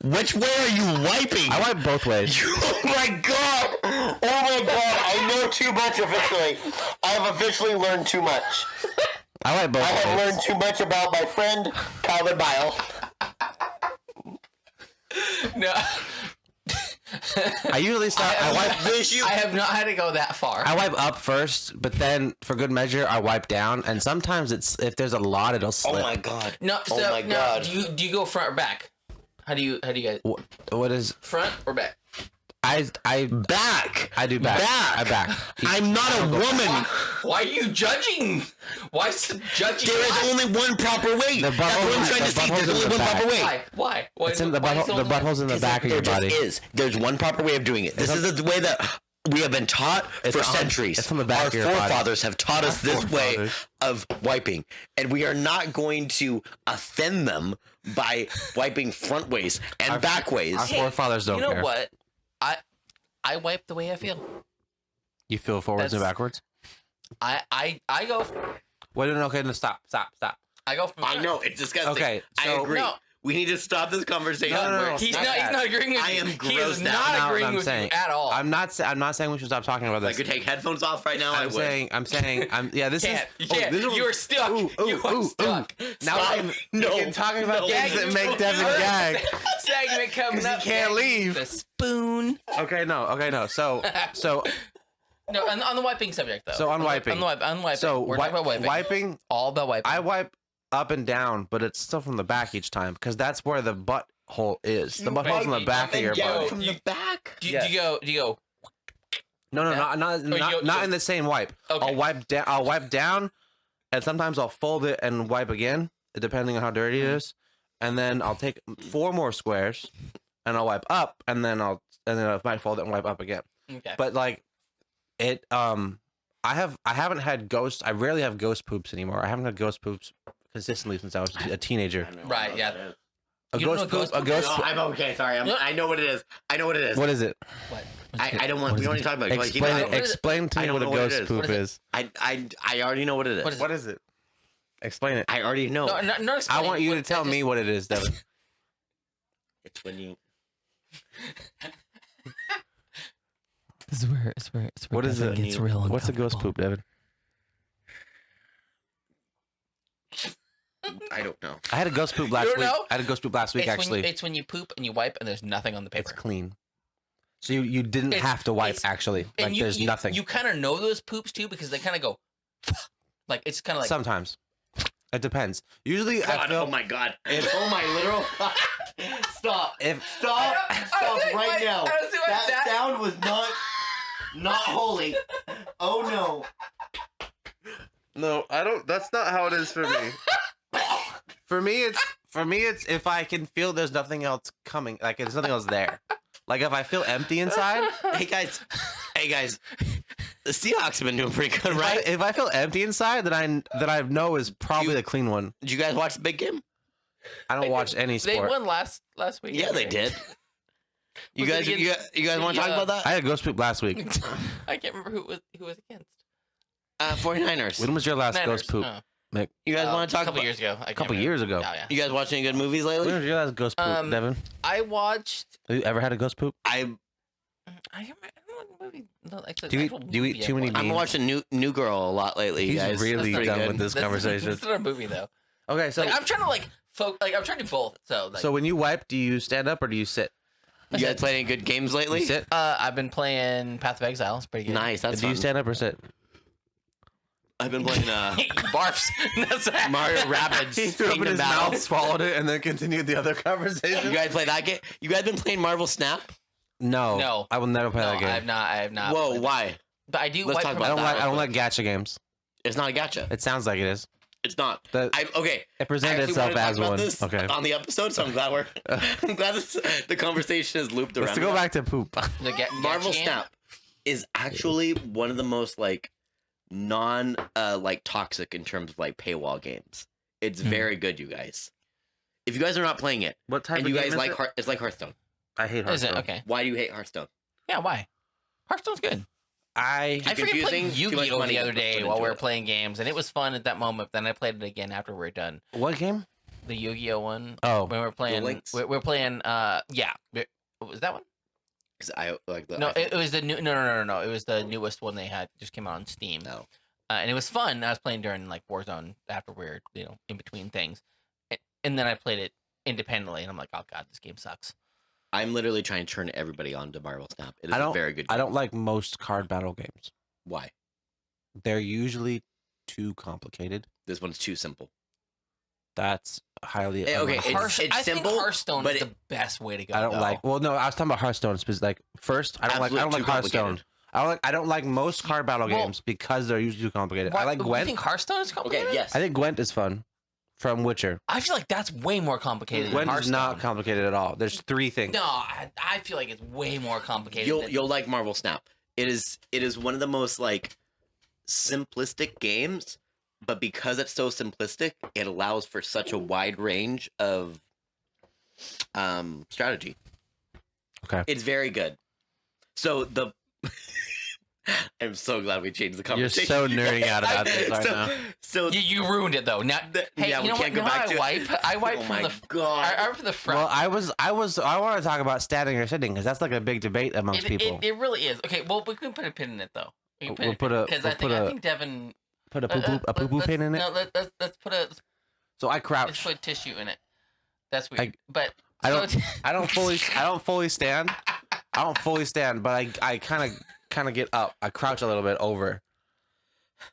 Which way are you wiping? I wipe both ways. Oh my god! Oh my god! I know too much officially. I have officially learned too much. I wipe both I have ways. learned too much about my friend Calvin Bile. No. I usually start. I wipe. I have not had to go that far. I wipe up first, but then for good measure, I wipe down. And sometimes if there's a lot, it'll slip. Oh my god! No. So, oh my no, god! Do you go front or back? How do you guys What is front or back? I Back. I do back. Back. I back. I'm not a woman. Why are you judging? Why is it judging? There is only one proper way. The That's what I'm butthole- trying to the say. butthole's There's in only the one proper back. way. Why? Why? It's in the why is butthole. The butthole's in the back of There your just body. is. There's one proper way of doing it. This is the way that we have been taught for on- centuries. it's on the back Our of your body. forefathers have taught us Our this way forefathers. of wiping, and we are not going to offend them by wiping front ways and back ways. Our forefathers don't You know care. what? I wipe the way I feel. You feel forwards and That's- backwards. I go. Wait, no, okay, no, stop. I go from. I know it's disgusting. Okay, I so- agree. No. We need to stop this conversation. No, He's not not. He's that. not agreeing with I you. am He is grossed out. not Not what agreeing I'm with saying. you at all. I'm not saying we should stop talking about I this. could take headphones off right now. I I'm would. saying, yeah, this can't. is. You can't. this is- You are stuck. You are stuck. Now Stop. we can No. begin talking about No. things that Gag. make Devin First gag. segment coming 'Cause he up. can't Gag. leave. The spoon. Okay, no. So No, on the wiping subject though. So on wiping. On wiping. So We're talking about wiping. wiping. All about wiping. I wipe up and down, but it's still from the back each time because that's where the butthole is. The butthole's in the back of your body. from the back. do you go? No, Yeah. not in the same wipe. Okay. I'll wipe down, and sometimes I'll fold it and wipe again, depending on how dirty it is. And then I'll take 4 more squares, and I'll wipe up, and then I might fold it and wipe up again. Okay. But like, it I haven't had ghost. I rarely have ghost poops anymore. I haven't had ghost poops consistently since I was a teenager. Right. Yeah. A You don't ghost know poop. ghost A ghost. No, I'm okay. Sorry, I know what it is. I know what it is. What is it? What? I don't want. We don't need to talk about it. Like, Explain I it. don't- Explain to I me don't what a know what it ghost is. poop What is is. I already know what it is. What is it? What is it? Explain it. I already know. No, I explain want you what- to tell just- me what it is, Devin. It's when you. It's where What is Devin it? gets real What's a ghost uncomfortable. poop, Devin? I don't know. I had a ghost poop last don't week. know? I had a ghost poop last week, actually. It's when you poop and you wipe and there's nothing on the It's paper. clean. So you didn't It's- have to wipe, it's- actually. And Like, there's nothing. You kind of know those poops too because they kind of go, like it's kind of like. Sometimes. It depends. Usually, I God, feel... oh my god. Oh my literal. Stop. If Stop. I don't Stop think right my- now. I don't think my That dad- sound was not holy. Oh no. No, I don't. That's not how it is for me. For me, it's if I can feel there's nothing else coming, like there's nothing else there. Like if I feel empty inside, Hey guys. The Seahawks have been doing pretty good, Right? right? If I feel empty inside, then I know is probably the clean one. Did you guys watch the big game? I don't watch any They sport. won last week. Yeah, they did. You Was it guys, against you guys want to the, talk about that? I had ghost poop last week. I can't remember who was against. 49ers. When was your last Niners. ghost poop? Oh. Mick? You guys want to talk a couple about? years ago? I A couple years ago. Oh, yeah. You guys watch any good movies When lately? was your last ghost poop, Devin? I watched. Have you ever had a ghost poop? I don't know what movie. No, like the Do you eat- actual do you eat movie I too many watched. I'm beans? watching New Girl a lot lately. He's guys. really That's pretty done good. with this conversation. That's not a movie though. Okay, so Like, I'm trying to I'm trying to do both. So like, so when you wipe, do you stand up or do you sit? You guys play any good games lately? You sit. I've been playing Path of Exile. It's pretty good. Nice. That's Do you fun. stand up or sit? I've been playing Barfs. That's that. Mario Rabbids He threw up in Kingdom his Battle. mouth, swallowed it, and then continued the other You conversation. guys play that game? You guys been playing Marvel Snap? No. I will never play No, that game. I have not. Whoa, played why? that. But I do. Let's wipe talk from about I the don't side. like gacha games. It's not a gacha. It sounds like it is. It's not. The- Okay. It presented I actually itself wanted to talk as about one. this Okay. on the episode, so I'm glad the conversation is looped around. Let's go back to poop. The Marvel gacha game? Snap is actually one of the most non toxic in terms of paywall games. It's very good, you guys. If you guys are not playing it, What type and of you game guys is like it? it's like Hearthstone. I hate Is Hearthstone. it okay? Why do you hate Hearthstone? Yeah. Why? Hearthstone's good. I I freaking confusing, played too much Yu-Gi-Oh money the other put day into while we were it. playing games, and it was fun at that moment. Then I played it again after we were done. what game? The Yu-Gi-Oh one. Oh, When we were playing, Links? we're playing. Yeah. Was that one? Because I like the No, iPhone. it was the new. No. It was the newest one they had. Just came out on Steam. No. And it was fun. I was playing during Warzone after we were in between things, and then I played it independently, and I'm like, oh god, this game sucks. I'm literally trying to turn everybody on to Marvel Snap. It is I a don't- very good game. I don't like most card battle games. Why? They're usually too complicated. This one's too simple. That's highly Okay, unlikely. it's I simple, think Hearthstone but is the best way to go. I don't though. like. Well, no, I was talking about Hearthstone. Like first, I don't like Absolute too Hearthstone. complicated. I don't like most card battle Well- games because they're usually too complicated. I Why- like You Gwent. think Hearthstone is complicated? Okay, yes. I think Gwent is fun from Witcher. I feel like that's way more complicated than Gwent is Hearthstone. not complicated at all. There's three things. No, I feel like it's way more complicated. You'll like Marvel Snap. It is one of the most simplistic games, but because it's so simplistic, it allows for such a wide range of strategy. Okay. It's very good. So I'm so glad we changed the You're conversation. so nerding out about this right so, now. So You ruined it though. Now, hey, yeah, you we know can't what? go You know back how to it. I wipe oh from my the. god. I wipe from the front. Well, I want to talk about standing or sitting because that's like a big debate amongst people. It really is. Okay, well, we can put a pin in it though. We'll put a- because we'll put I a- think Devin. Put a poo poo pin in it. No, let's put So I let's crouch. put tissue in it. That's weird. But I so don't. I don't fully stand. I don't fully stand, but I kind of get up. I crouch a little bit over.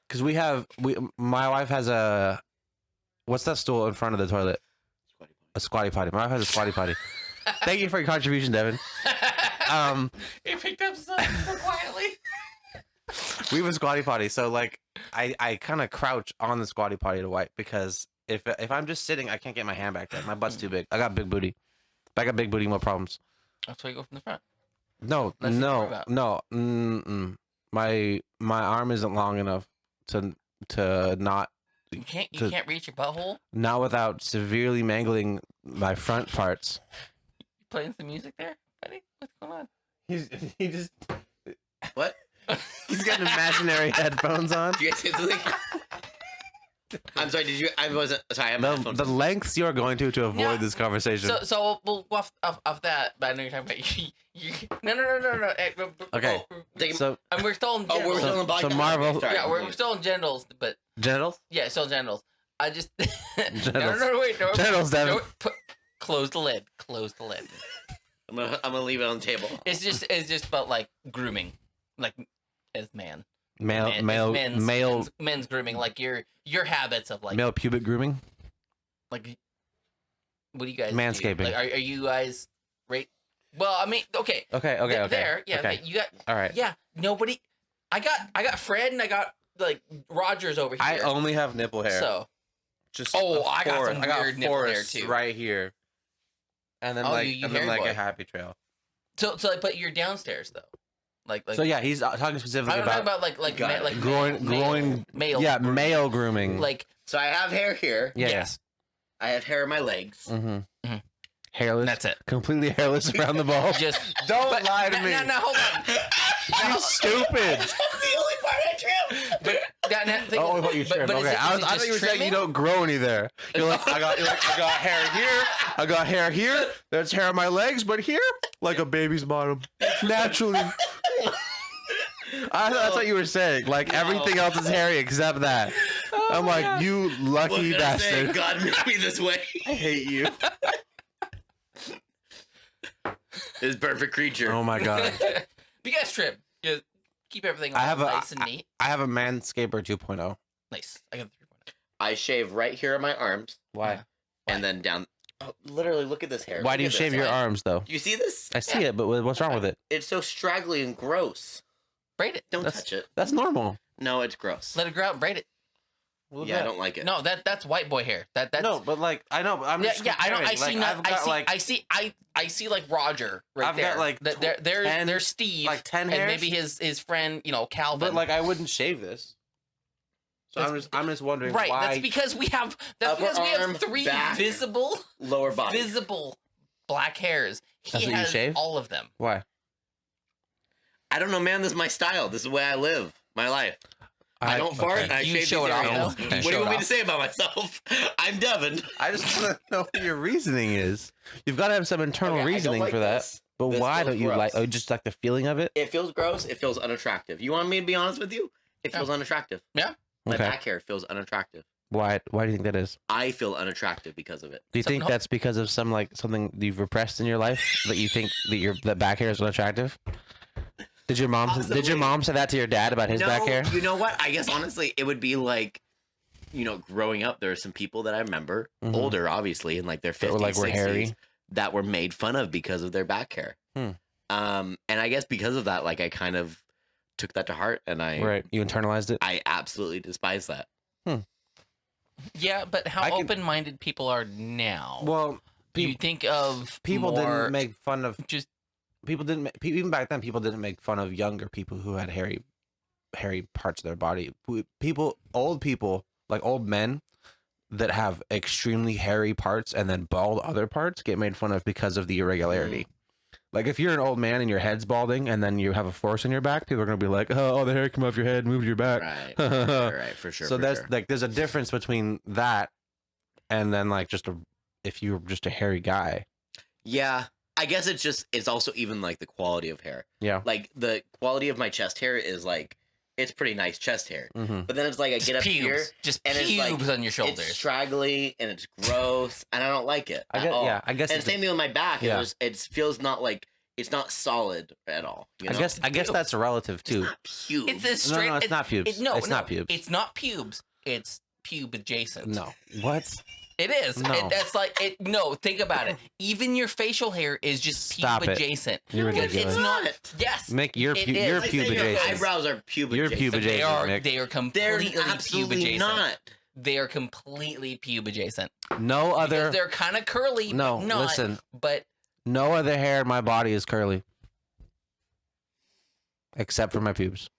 Because my wife has a, what's that stool in front of the toilet? A squatty potty. My wife has a squatty potty. Thank you for your contribution, Devin. He picked up so quietly. We have a squatty potty, so I kind of crouch on the squatty potty to wipe because if I'm just sitting, I can't get my hand back there. My butt's too big. I got big booty. If I got big booty, more problems. That's why you go from the front. No, That's what no, you're about. no. My arm isn't long enough to not You can't To- reach your butthole. not without severely mangling my front parts. You playing some music there, buddy? What's going on? He just What? he's got imaginary headphones on. Did you guys say something? I'm sorry. Did you? I wasn't. Sorry. I have my headphones The on. lengths you are going to avoid Yeah. this conversation. So we'll go off that. But I know you're talking about you. No. Okay. Take- So And we're still in Oh, genitals. we're still in the So podcast. Marvel- Okay, sorry. Yeah, we're still in genitals, but genitals, yeah, still genitals. I just Genitals. no, wait, no, genitals, Devin. no, close the lid. Close the lid. I'm gonna leave it on the table. It's just about grooming, as man. Male, Men's grooming, your habits of male pubic grooming. what do you guys Manscaping. do? Are you guys right? Well, I mean, okay. Okay. There, yeah. Okay. Okay, you got All right. yeah. Nobody. I got Fred and I got Rogers over here. I only have nipple hair. So Just Oh, a I got forest. some I got weird nipple hair, forests too. right here, and then Oh, you a hairy boy. happy trail. but you're downstairs though. Like So yeah, he's talking specifically I'm talking about about like Got it. like groin. male. Yeah, grooming. male grooming. Like So I have hair here. yeah, yes, I have hair on my legs. Mm-hmm. Mhm. Hairless. that's it. Completely hairless around the ball. Just Don't but- lie to me. No, hold on. You're stupid. That's the only part I trim. Oh, what you trim? Okay, I thought you were saying you don't grow any there. You're like, I got hair here. I got hair here. There's hair on my legs, but here, like a baby's bottom, naturally. That's what you were saying. Like everything else is hairy except that. I'm like, you lucky What can I say? bastard. God made me this way. I hate you. This perfect creature. Oh my god. But you guys trim. Just keep everything I have nice and neat. I have a Manscaper 2.0. Nice. I got 3.0. I shave right here on my arms Why? and then down. Oh, literally, look at this hair. Why Look do you at shave this. your arms though? Do you see this? I see it, but what's wrong with it? It's so straggly and gross. Braid it. Don't That's- touch it. That's normal. No, it's gross. Let it grow out and braid it. Yeah, I don't like it. No, that's white boy hair. That's No, but like I know, but I'm yeah, just yeah. I don't. I comparing. see. Like, Not, I see like Roger right I've there. got, like, there's Steve, like 10 and hairs? maybe his friend, Calvin. But like I wouldn't shave this. So I'm just wondering right. why. That's because we have Upper arm, three back, visible Lower body. black hairs. That's He what you has shave? all of them. Why? I don't know, man. This is my style. This is the way I live my life. I don't fart. And I You shave show these it off, areas. though. What do Show you it want me off. to say about myself? I'm Devin. I just want to know what your reasoning is. You've got to have some internal Okay, I don't reasoning like for that. this. But This why feels don't you gross. like? Oh, just like the feeling of it. It feels gross. It feels unattractive. You want me to be honest with you? It feels unattractive. Yeah. My Okay. back hair feels unattractive. Why? Why do you think that is? I feel unattractive because of it. Do you Something think else? that's because of something you've repressed in your life that you think that back hair is unattractive? Did your mom say that to your dad about his back hair? You know what? I guess honestly, it would be like, growing up, there are some people that I remember, Mhm. older obviously, in like their 50s, That were 60s, hairy? that were made fun of because of their back hair. And I guess because of that, like I kind of took that to heart, and Right, you internalized it. I absolutely despise that. Yeah, but how I can- open-minded people are now. Well, you think of people more, didn't make fun of just people didn't even back then. People didn't make fun of younger people who had hairy parts of their body. Old people, like old men that have extremely hairy parts and then bald other parts, get made fun of because of the irregularity. Like if you're an old man and your head's balding and then you have a force in your back, people are gonna be like, "Oh, the hair came off your head, moved to your back." Right, for sure. So for that's sure. like there's a difference between that and then like if you're just a hairy guy. Yeah, I guess it's also even like the quality of hair. Yeah. Like the quality of my chest hair is like, it's pretty nice chest hair. Mm-hmm. But then it's like I just get up pubes, here just and it's like- pubes on your it's shoulders. straggly and it's gross and I don't like it I at guess, all. yeah, I guess And it's same thing with my back. Yeah. It feels not like it's not solid at all. You know? I guess that's relative it's too. not pubes. It's a straight. No, it's not pubes. No, It's not pubes. It's not pubes. It's pube adjacent. No. What? It is. No. That's like it. No, think about it. Even your facial hair is just Stop pube it. adjacent. You're Because ridiculous. It's not. Yes. Mick, you're It pube is. Like saying your adjacent. eyebrows are pube You're adjacent. pube They adjacent, are. Mick. They are They're completely pube absolutely adjacent. not. They are completely pube adjacent. No Because other they're kind of curly. No, but not, listen. But no other hair in my body is curly. Except for my pubes.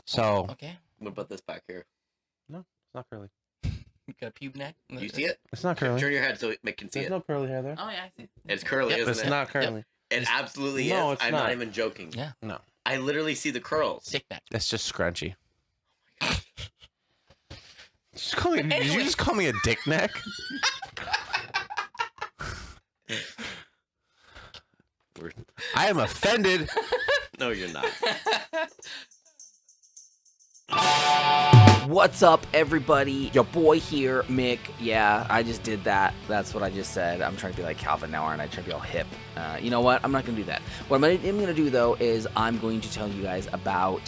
So okay, What about this back here? it's not curly. you got a pube neck. You see it? It's not curly. Turn your head so Mick can see There's it. no curly hair there. Oh yeah, I see. It's curly, Yep. isn't It's it? not curly. It absolutely No, is. it's I'm not. not even joking. Yeah. No. I literally see the curls. Stick back. It's just scrunchy. Did you Anyway. just call me a dick neck? I am offended. No, you're not. What's up, everybody? Your boy here, Mick. Yeah, I just did that. That's what I just said. I'm trying to be like Calvin now, aren't I? Trying to be all hip. You know what? I'm not going to do that. What I'm going to do, though, is I'm going to tell you guys about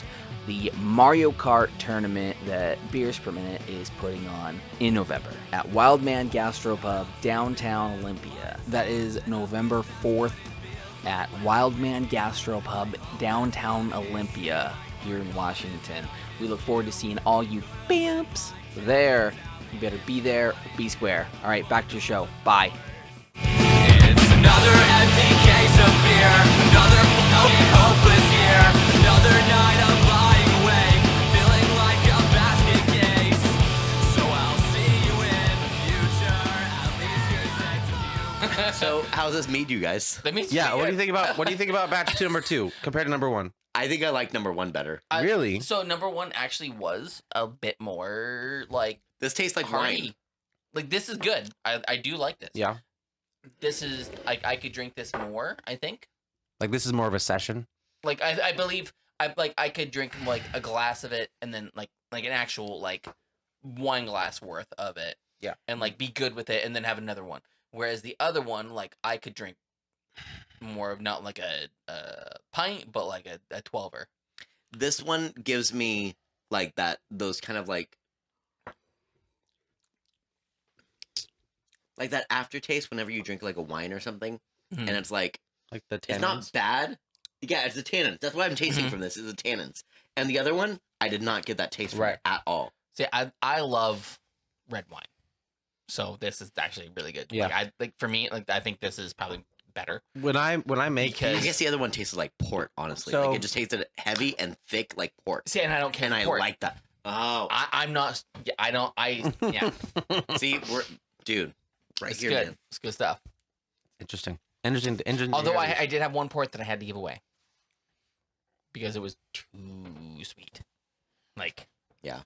the Mario Kart tournament that Beers Per Minute is putting on in November at Wildman Gastropub, downtown Olympia. That is November 4th at Wildman Gastropub, downtown Olympia here in Washington. We look forward to seeing all you bamps there. You better be there, be square. All right, back to the show. Bye. It's another empty case of beer, another fucking hopeless year. how's this mead, you guys? That means Yeah. What do you think about batch number 2 compared to number 1? I think I like number 1 better. Really? So number 1 actually was a bit more like This tastes like hearty. wine. Like this is good. I do like this. Yeah. This is like I could drink this more. I think. Like this is more of a session. Like I believe I could drink like a glass of it and then like an actual like wine glass worth of it. Yeah. And like be good with it and then have another one. Whereas the other one, like I could drink more of not like a pint, but like a 12er. This one gives me like those kind of like that aftertaste whenever you drink like a wine or something, Mhm. and it's like Like the it's not bad. Yeah, it's the tannins. That's what I'm tasting Mhm. from this. Is the tannins. And the other one, I did not get that taste from Right. it at all. See, I love red wine, so this is actually really good. Yeah. Like for me, like I think this is probably better. When I make Because- I guess the other one tasted like port. Honestly, So- like it just tasted heavy and thick like port. See, and I don't care. And I for it. like that. Oh, I'm not. Yeah, I don't. Yeah, see, dude, right it's here, good. man. It's good stuff. interesting. to Although hear. I did have one port that I had to give away because it was too sweet. Like Yeah.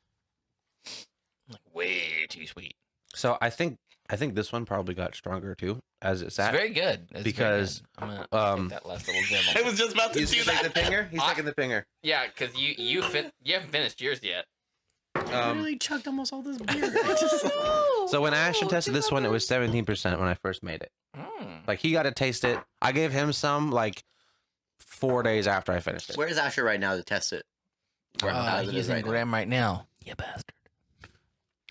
like way too sweet. So I think this one probably got stronger too as it It's sat. very good. It's because, very good. I'm gonna um, take that last little demo. I was just about to He's do taking that. the finger. He's I- taking the finger. Yeah, because you haven't finished yours yet. I really chugged almost all this beer. So when Ashton tested this one, it was 17% when I first made it. Mm. Like he got to taste it. I gave him some like 4 days after I finished it. Where's Asher right now to test it? How's it He's in right now? Graham right now. You bastard.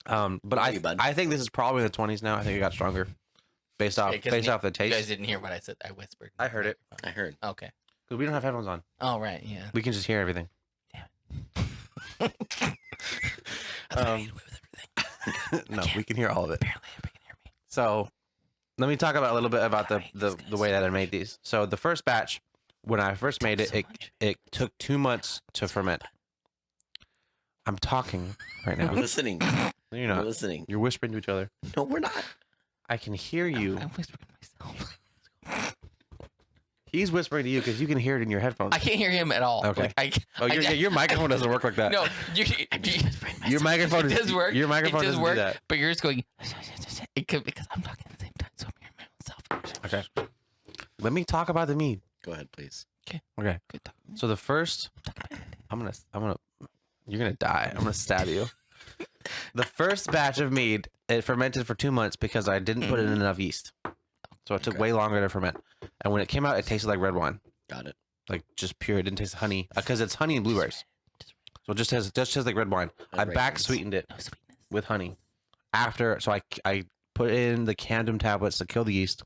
But How you, bud? I think this is probably in the 20s now. I think it got stronger based off Yeah, 'cause based off the You guys taste. didn't hear what I said. I whispered. I heard it. I heard. Okay. Because we don't have headphones on. Oh right. Yeah. We can just hear everything. No, we can hear all of it. Apparently, everybody can hear me. So let me talk about a little bit about the way that I made these. So the first batch, when I first made it, it took 2 months to ferment. I'm talking right We're now. listening. You're We're not. listening. You're whispering to each other. No, we're not. I can hear you. I'm whispering to myself. He's whispering to you because you can hear it in your headphones. I can't hear him at all. Okay. Like, Oh, your microphone doesn't work like that. No, Your microphone it is- does work. your microphone it does doesn't do work, that. but yours going. It could because I'm talking at the same time, so I'm hearing my own self. Okay. Let me talk about the mead. Go ahead, please. Okay. Good talk. So the first, I'm gonna, you're gonna die. I'm gonna stab you. The first batch of mead, it fermented for 2 months because I didn't put in enough yeast. So it took Okay. way longer to ferment. And when it came out, it tasted like red wine, Got it. like just pure. It didn't taste honey because it's honey and blueberries. So it just tastes like red wine. And I raisins. back sweetened it No sweetness. with honey. After, so I put in the candum tablets to kill the yeast,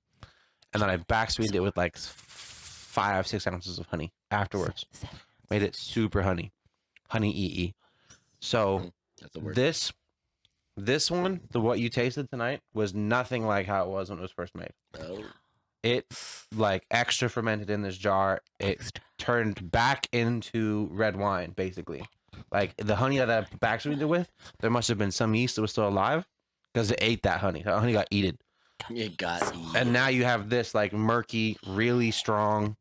and then I back sweetened it with like 5-6 ounces of honey afterwards. Made it super honey ee. So That's the word. this one, what you tasted tonight, was nothing like how it was when it was first made. Oh. It like extra fermented in this jar. It turned back into red wine, basically. Like the honey that I back sweetened it with, there must have been some yeast that was still alive because it ate that honey. That honey got eaten. You got And now you have this like murky, really strong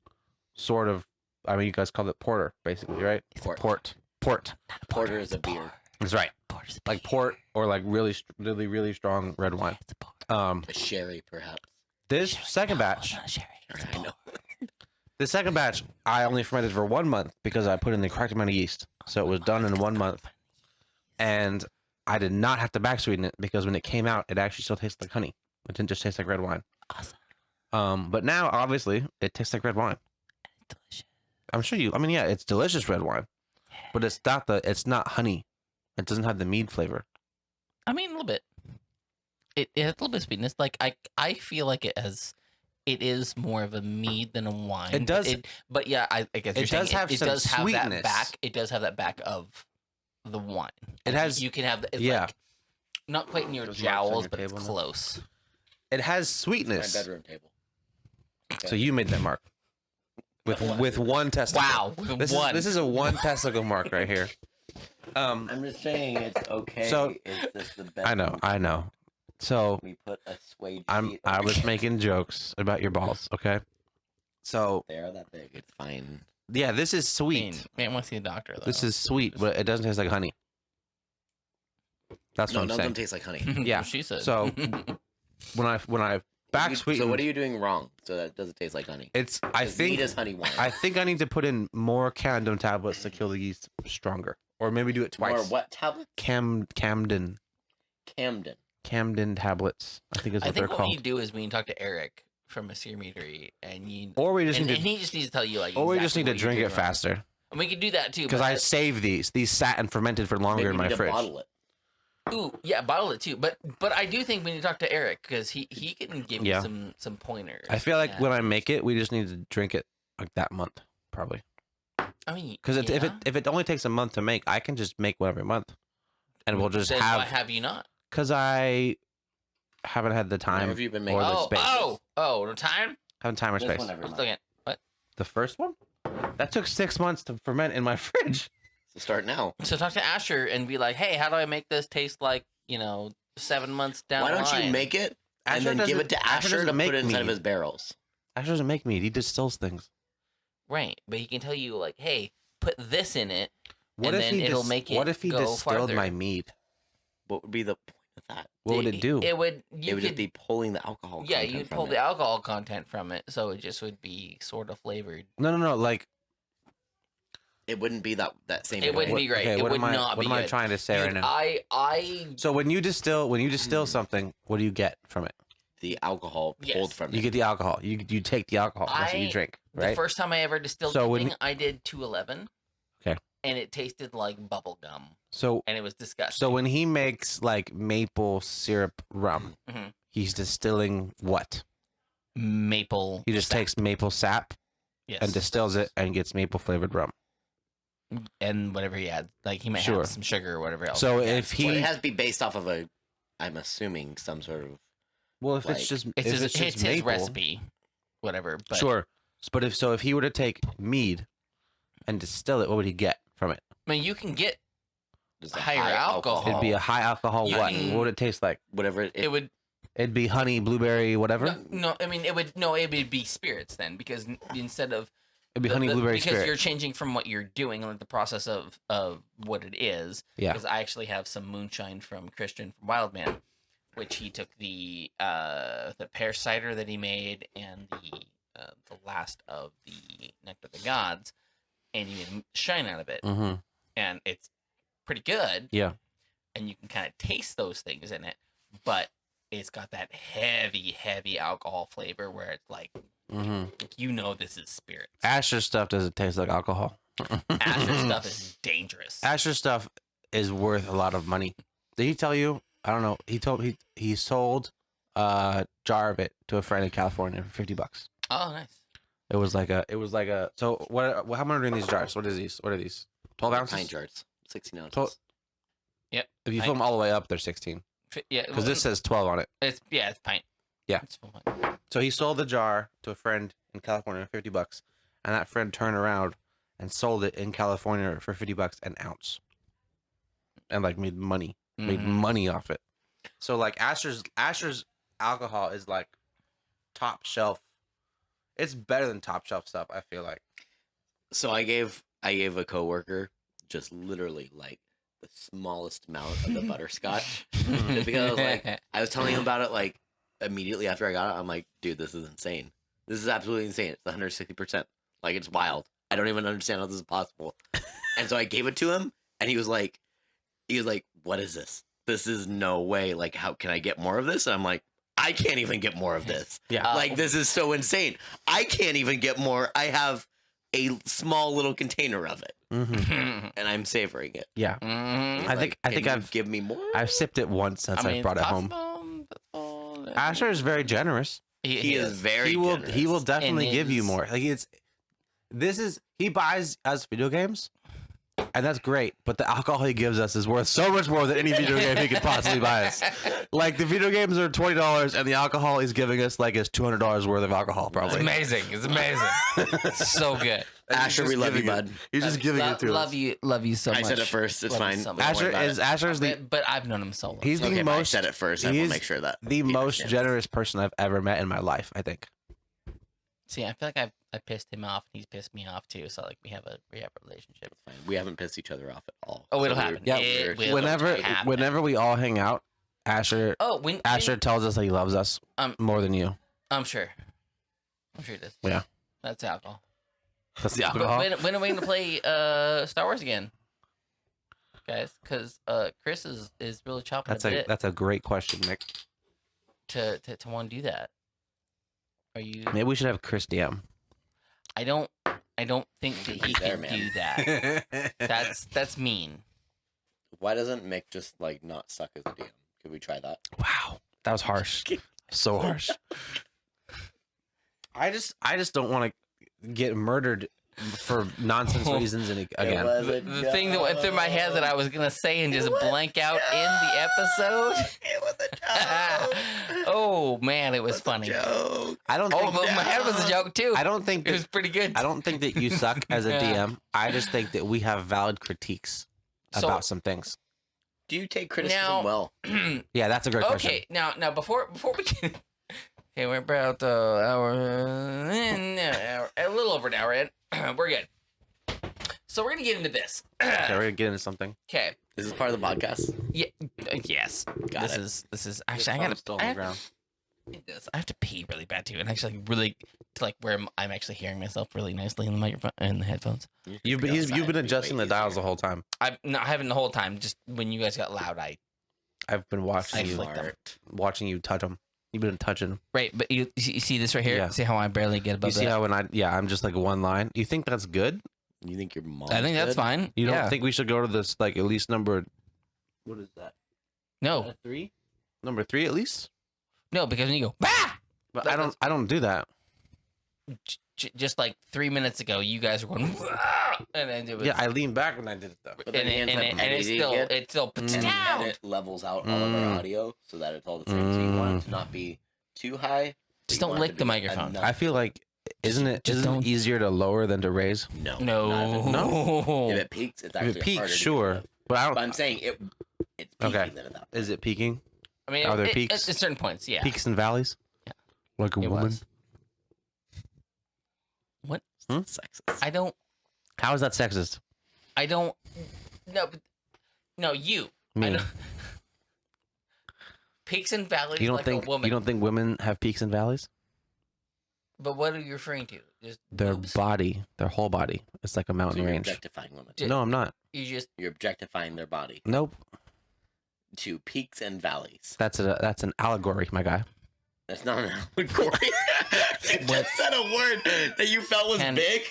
sort of, I mean, you guys call it porter, basically, right? Port. Port. Porter is a beer. That's right. Like port or like really strong red wine. A sherry, perhaps. This second batch, I know. the second batch, I only fermented for 1 month because I put in the correct amount of yeast. So it was done in 1 month. And I did not have to back sweeten it because when it came out, it actually still tasted like honey. It didn't just taste like red wine. Awesome. But now, obviously, it tastes like red wine. Delicious. I'm sure you. I mean, yeah, it's delicious red wine, but it's not honey. It doesn't have the mead flavor. I mean, a little bit. It has a little bit of sweetness. Like I feel like it is more of a mead than a wine. It does- but yeah, I guess it you're saying does have it some does have sweetness. that back. It does have that back of the wine. It has- You can have. It's yeah. Like, not quite in your Those marks on jowls, your but it's table now. close. It has My sweetness. bedroom table. So you made that mark with one testicle. Wow, with This one. is a one testicle mark right here. I'm just saying it's okay. So- it's just the best. I know. So We put a suede sheet. I was making jokes about your balls. Okay. So They are that big. It's fine. yeah, this is I mean, sweet. man wants to see a doctor though. This is sweet, but it doesn't taste like honey. That's No, what none I'm of them saying. taste like honey. Yeah, She said. so- When I back sweeten, So what are you doing wrong so that it doesn't taste like honey? it's I 'Cause think Mead is honey wine. I think I need to put in more Camden tablets to kill the yeast stronger, or maybe do it twice. Or what tablet? Camden tablets. I think is I what think they're what called. we need to do is we need to talk to Eric from a Sear Meadery, and you. Or we just and, need and to, he just needs to tell you like. or we just exactly need to what you're drink it doing wrong. faster And we could do that too. because but I saved these. These sat and fermented for longer Maybe in you my need to fridge. bottle it. Ooh, yeah, bottle it too. But I do think we need to talk to Eric because he can give Yeah. you some pointers. I feel like Yeah. when I make it, we just need to drink it like that month, probably. I mean, Because yeah. if it only takes a month to make, I can just make one every month, and we'll just Then why have. have you not? Because I haven't had the Where time have you been or making? the Oh, space. no time. Haven't time or This space. one every I'm month. looking at what? The first one? That took 6 months to ferment in my fridge. So start now. So talk to Asher and be like, hey, how do I make this taste like 7 months down Why the don't line? you make it and Asher then give doesn't- it to Asher Asher doesn't to make put it inside of mead. his barrels? Asher doesn't make mead. He distills things. Right, but he can tell you like, hey, put this in it. What And if then he it'll make What it if he go distilled farther. my mead? What would be the point of that? What would it do? It would. It You would could. just be pulling the alcohol. Yeah, content you'd from pull it. the alcohol content from it, so it just would be sort of flavored. No. Like It wouldn't be that same. It wouldn't way. be great. Okay, it what would am I? not What be am I good. trying to say right Dude, now? I So when you distill something, what do you get from it? The alcohol pulled Yes. from You it. get the alcohol. You take the alcohol. That's what you I- drink, the right? first time I ever distilled So when something, I did 211. Okay. And it tasted like bubble gum, So and it was disgusting. so when he makes like maple syrup rum, Mhm. he's distilling what? Maple. He just sap. takes maple sap yes. and distills it and gets maple flavored rum. and whatever he adds, like he might Sure. have some sugar or whatever else. So he if adds. Well, it he has to be based off of I'm assuming some sort of. well if like, it's just it's if his, it's just his maple, recipe, whatever. But sure. But if he were to take mead and distill it, what would he get from it? I mean, you can get just a higher high alcohol. It'd be a high alcohol You what? can- What would it taste like? whatever it would. It'd be honey, blueberry, whatever. No, I mean it would. No, it would be spirits then, because instead of It'd be honey, blueberry, because spirit. you're changing from what you're doing, like the process of what it is. Yeah. Because I actually have some moonshine from Christian from Wildman, which he took the pear cider that he made and the last of the Nectar of the Gods, and he made shine out of it, Mm-hmm. and it's pretty good. Yeah. And you can kind of taste those things in it, but it's got that heavy alcohol flavor where it's like Mm-hmm. this is spirits. Asher stuff doesn't taste like alcohol. Asher stuff is dangerous. Asher stuff is worth a lot of money. Did he tell you? I don't know. He told he sold a jar of it to a friend in California for $50. Oh, nice. It was like a. So what? How many are in these jars? What are these? 12 ounces. pint jars, 16 ounces. Twelve- Yep. If you Pint. fill them all the way up, they're 16. Yeah, Because this says 12 on it. it's pint. Yeah. It's fine. So he sold the jar to a friend in California for $50, and that friend turned around and sold it in California for $50 an ounce, and like made money off it. So like Asher's alcohol is like top shelf. It's better than top shelf stuff, I feel like. So I gave a coworker just literally like the smallest amount of the butterscotch, just because I was like, I was telling him about it like immediately after I got it. I'm like, dude, this is insane. This is absolutely insane. It's 160%. Like, it's wild. I don't even understand how this is possible. And so I gave it to him, and he was like, what is this? This is no way. Like, how can I get more of this? And I'm like, I can't even get more of this. Yeah. Like, this is so insane. I can't even get more. I have a small little container of it, Mm-hmm. and I'm savoring it. Yeah. Mhm. He's I like, think "Can you I've give me more. I've sipped it once since I brought it home. Asher is very generous. He is very. He will generous. definitely And give you his- more. Like he buys us video games, and that's great. But the alcohol he gives us is worth so much more than any video game he could possibly buy us. Like the video games are $20, and the alcohol he's giving us like is $200 worth of alcohol, It's probably. amazing. It's amazing. It's so good. Asher, we love you, bud. He's just giving it to love us. love you so much. I said it first. It's Love you fine. so much. Don't worry about it. Asher's the But I've known him so long. he's the Okay, but I most said it first. I will he's make sure that the he most understands. generous person I've ever met in my life. I think. See, I feel like I pissed him off, and he's pissed me off too. So like we have a relationship. Fine. We haven't pissed each other off at all. Oh, it'll So happen. Yeah, It will happen. Whenever we all hang out, Asher Asher, tells us that he loves us more than you. I'm sure he does. Yeah. That's alcohol. That's the But alcohol. when are we gonna play Star Wars again, guys? Because Chris is really chopping That's a great question, Nick. to want to do that. Are you? Maybe we should have Chris DM. I don't think that he He's there, can man. do that. That's mean. Why doesn't Mick just like not suck as a DM? Could we try that? Wow, that was harsh. So harsh. I just don't want to get murdered for nonsense reasons and again. The thing that went through my head that I was gonna say and just blank out in the episode. It was a joke. Oh man, it was funny. Joke. I don't Oh, think but my head was a joke too. I don't think It was pretty good. I don't think that you suck as a DM. I just think that we have valid critiques So- about some things. Do you take criticism Now- well? Yeah, that's a great question. Okay, now before we get okay, we're about a little over an hour in. We're good. So we're gonna get into this. Okay, we're gonna get into something. Okay. Is this part of the podcast? Yeah. Yes. Got it. This is actually I have to pee really bad too, and actually really to like where I'm actually hearing myself really nicely in the microphone and the headphones. You've been adjusting the dials the whole time. I haven't the whole time. Just when you guys got loud, I've been watching I you flicked them. touch them. You've been touching them. Right. But you see this right here. Yeah. See how I barely get above You see that? how I'm just like one line. You think that's good? You think your mom? I think that's fine. You don't Yeah. think we should go to this like at least number? What is that? No, 3? Number 3 at least. no, because when you go bah! But That- I don't do that. Just like 3 minutes ago, you guys were going, "Wah!" and then it was, Yeah, I leaned back when I did it though. But then he ends up and it's editing still, it. it's still, And Pow! it levels out all of our audio so that it's all the same. So you want it to not be too high. Just but you don't want it lick to the be microphone. enough. I feel like isn't it don't- easier to lower than to raise? No. No, not if it peaks, it's If actually it peaks, harder to get sure, rid of. but I don't. But I'm saying it's peaking Okay. than that. Is it peaking? I mean, Are there peaks? at certain points, yeah. Peaks and valleys? Yeah. Like a It woman? was. What? Sexist. I don't. How is that sexist? No, but no, you. I Me. don't- Peaks and valleys. You don't like think a woman. you don't think women have peaks and valleys? But what are you referring to? Just Their boobs? body, their whole body. It's like a So mountain you're range. objectifying women. No, I'm not. You just You're objectifying their body Nope. to peaks and valleys. That's an allegory, my guy. That's not an allegory. You just said a word that you felt was Can- big,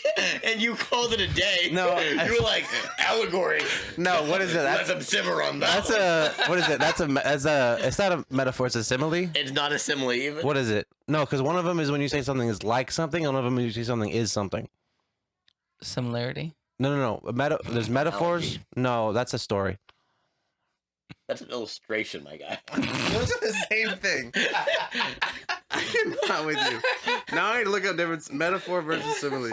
and you called it a day. No, you were like allegory. No, what is it? Let them simmer on that. That's a what is it? That's a it's not a metaphor, it's a simile. It's not a simile even. What is it? No, because one of them is when you say something is like something, and one of them is you say something is something. similarity. No. There's metaphors. Analogy. No, that's a story. That's an illustration, my guy. Those are the same thing. I cannot with you. Now I need to look up difference metaphor versus simile.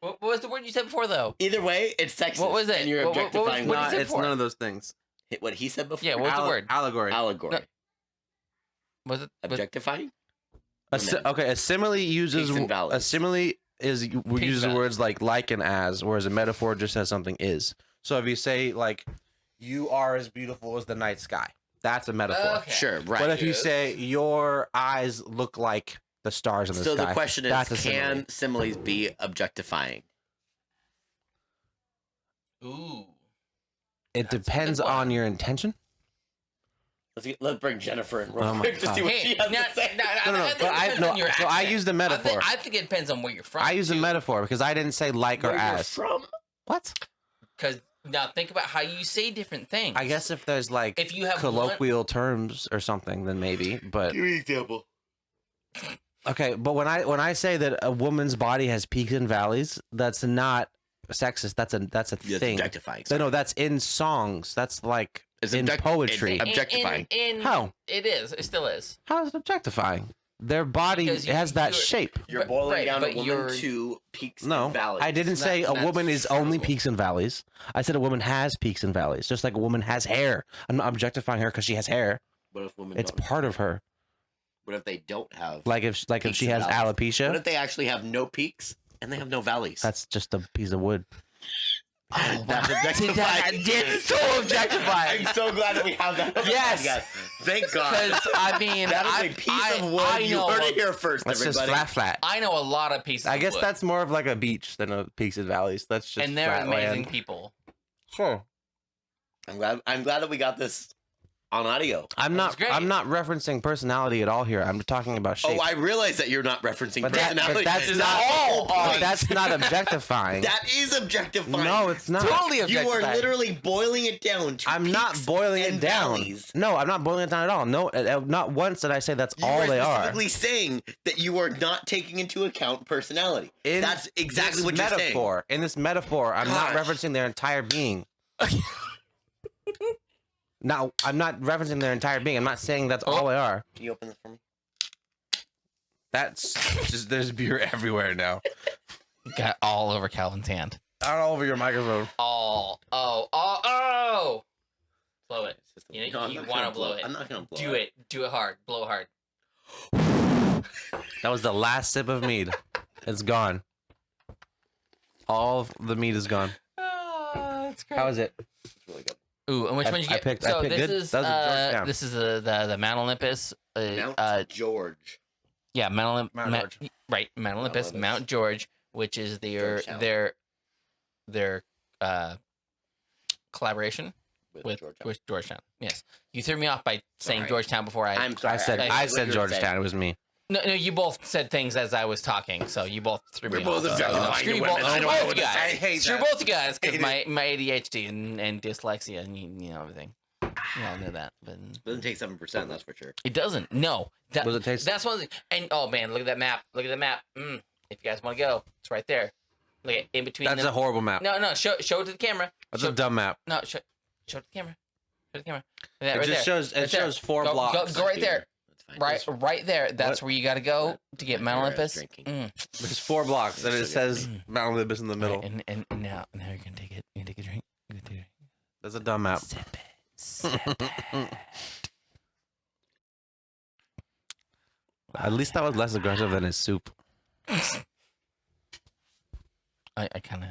What was the word you said before, though? Either way, it's sexist. What was it? And you're What was- objectifying what women. is it It's for? none of those things. What he said before. Yeah, what's the word? Allegory. Allegory. No. Was it? Objectifying. Okay, a simile uses Peaks and valleys. a simile is we use valleys. words like and as, whereas a metaphor just says something is. So if you say like, "You are as beautiful as the night sky," that's a metaphor. Okay. Sure, right. But if you say your eyes look like the stars in the so sky, the question is, that's a can simile. similes be objectifying? Ooh. It That's a depends good one. on your intention. Let's bring Jennifer in real Oh my quick to see God. what Hey, she has no, to say. No, think but it depends on your so I accent. use the metaphor. I think it depends on where you're from. I use a too. metaphor because I didn't say like or Where you're as. from? What? Because now think about how you say different things. I guess if there's like If you have colloquial terms or something, then maybe. But Give me an example. okay, but when I say that a woman's body has peaks and valleys, that's not sexist. That's a That's thing. objectifying. No, that's in songs. That's like It's in object- poetry. it's- objectifying. In, How? It is. It still is. How is it objectifying? Their body Because has that you're- shape. You're boiling right, down a but woman you're- to peaks No, and valleys. I didn't say a That's woman is only true. peaks and valleys. I said a woman has peaks and valleys, just like a woman has hair. I'm not objectifying her because she has hair. What if women It's don't? part of her. What if they don't have? Like if Peaks she and has valleys. What alopecia, if they actually have no peaks and they have no valleys? that's just a piece of wood. Oh, That's wow. objectifying. It's so objectifying. I'm so glad that we have that. on the Yes. podcast. Thank God. Because I mean, That is I, a piece I, of wood. I You know, heard it here first, That's everybody. just flat. I know a lot of pieces. I of guess wood, that's more of like a beach than a peaks and valleys. That's just and they're flat amazing land. people. Sure. I'm glad that we got this on audio. I'm That's great. not referencing personality at all here. I'm talking about shape. Oh, I realize that you're not referencing But that- personality. but that's It's not- all But on. that's not objectifying. That is objectifying. No, it's not. Totally You are objectifying. literally boiling it down to I'm not peaks boiling it and down. valleys. No, I'm not boiling it down at all. No, not once did I say that's You all are they are. specifically saying that you are not taking into account personality. In That's exactly this what you're saying. metaphor. In this metaphor, I'm not Gosh. referencing their entire being. Now, I'm not referencing their entire being. I'm not saying that's all they are. Can you open this for me? That's just there's beer everywhere now. Got all over Calvin's hand. All over your microphone. Oh. Blow it. It's just You No, I'm you not want to gonna blow it. I'm not gonna blow Do it. Do it hard. Blow hard. That was the last sip of mead. It's gone. All of the mead is gone. Oh, that's great. How is it? It's really good. Ooh, and which one did you I get? picked- so I picked this good. is That was a Georgetown. this is the Mount Olympus. Mount George. Yeah, Mount Mount Olympus. Right, Mount Olympus, Olympus. Mount George, which is Georgetown. their collaboration With Georgetown. with Georgetown. Yes, you threw me off by saying Sorry. Georgetown before I. I'm sorry. I said I- I said Georgetown. It was me. No, you both said things as I was talking, so you both threw me We're both off. objectifying Screw the you women. both, I screw don't know both what you to say. I guys. hate Screw that. both you guys because Hate my ADHD and dyslexia and you know everything. You all know that, but Doesn't take 7%, that's for sure. it doesn't. No, that, Does it taste- that's one. And oh man, look at that map. Look at the map. If you guys want to go, it's right there. Look at in between. That's them. a horrible map. No, show it to the camera. That's show, a dumb map. No, show it to the camera. Show it to the camera. That, It right just there. shows. It Right there. shows 4 Go- blocks. Go right there. That's fine. Right, Just- right there. That's What? where you got to go to get Mount Beer I was Olympus. drinking. There's 4 blocks, and it says Mount Olympus in the middle. Right, and now you're gonna take it. You're gonna take a drink. You're gonna take a drink. That's a dumb map. Sip it. Sip it. At least that was less aggressive than his soup. I kind of.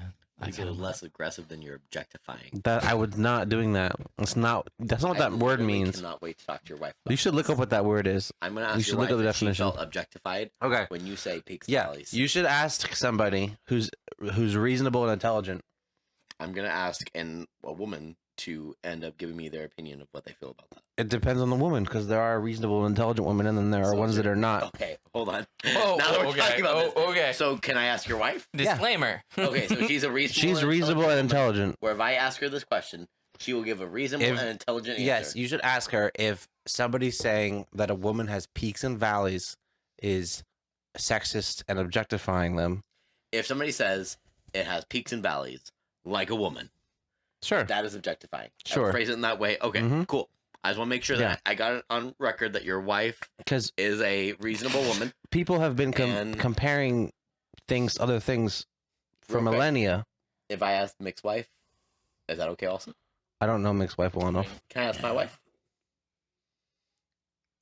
You get less aggressive than you're objectifying. That I was not doing that. It's not. That's not what that I word literally means. cannot wait to talk to your wife. You should look up what that word is. I'm gonna you ask should your look wife at the if she definition. felt objectified Okay. when you say peaks and Yeah, valleys. you should ask somebody who's reasonable and intelligent. I'm gonna ask a woman to end up giving me their opinion of what they feel about that. It depends on the woman because there are reasonable, intelligent women, and then there are So ones is that there- are not. Okay, hold on. Oh, now that we're talking about this, okay. so can I ask your wife? Disclaimer. Okay, so she's a reasonable. She's reasonable and woman, intelligent. Where if I ask her this question, she will give a reasonable If- and intelligent answer. Yes, you should ask her if somebody's saying that a woman has peaks and valleys is sexist and objectifying them. If somebody says it has peaks and valleys, like a woman, Sure. that is objectifying. I would Sure. phrase it in that way. Okay, Mhm. cool. I just want to make sure that I got it on record that your wife Because is a reasonable woman. people have been And- comparing other things for Real quick. millennia. If I ask Mick's wife, is that okay also? I don't know Mick's wife well enough. Can I ask my wife?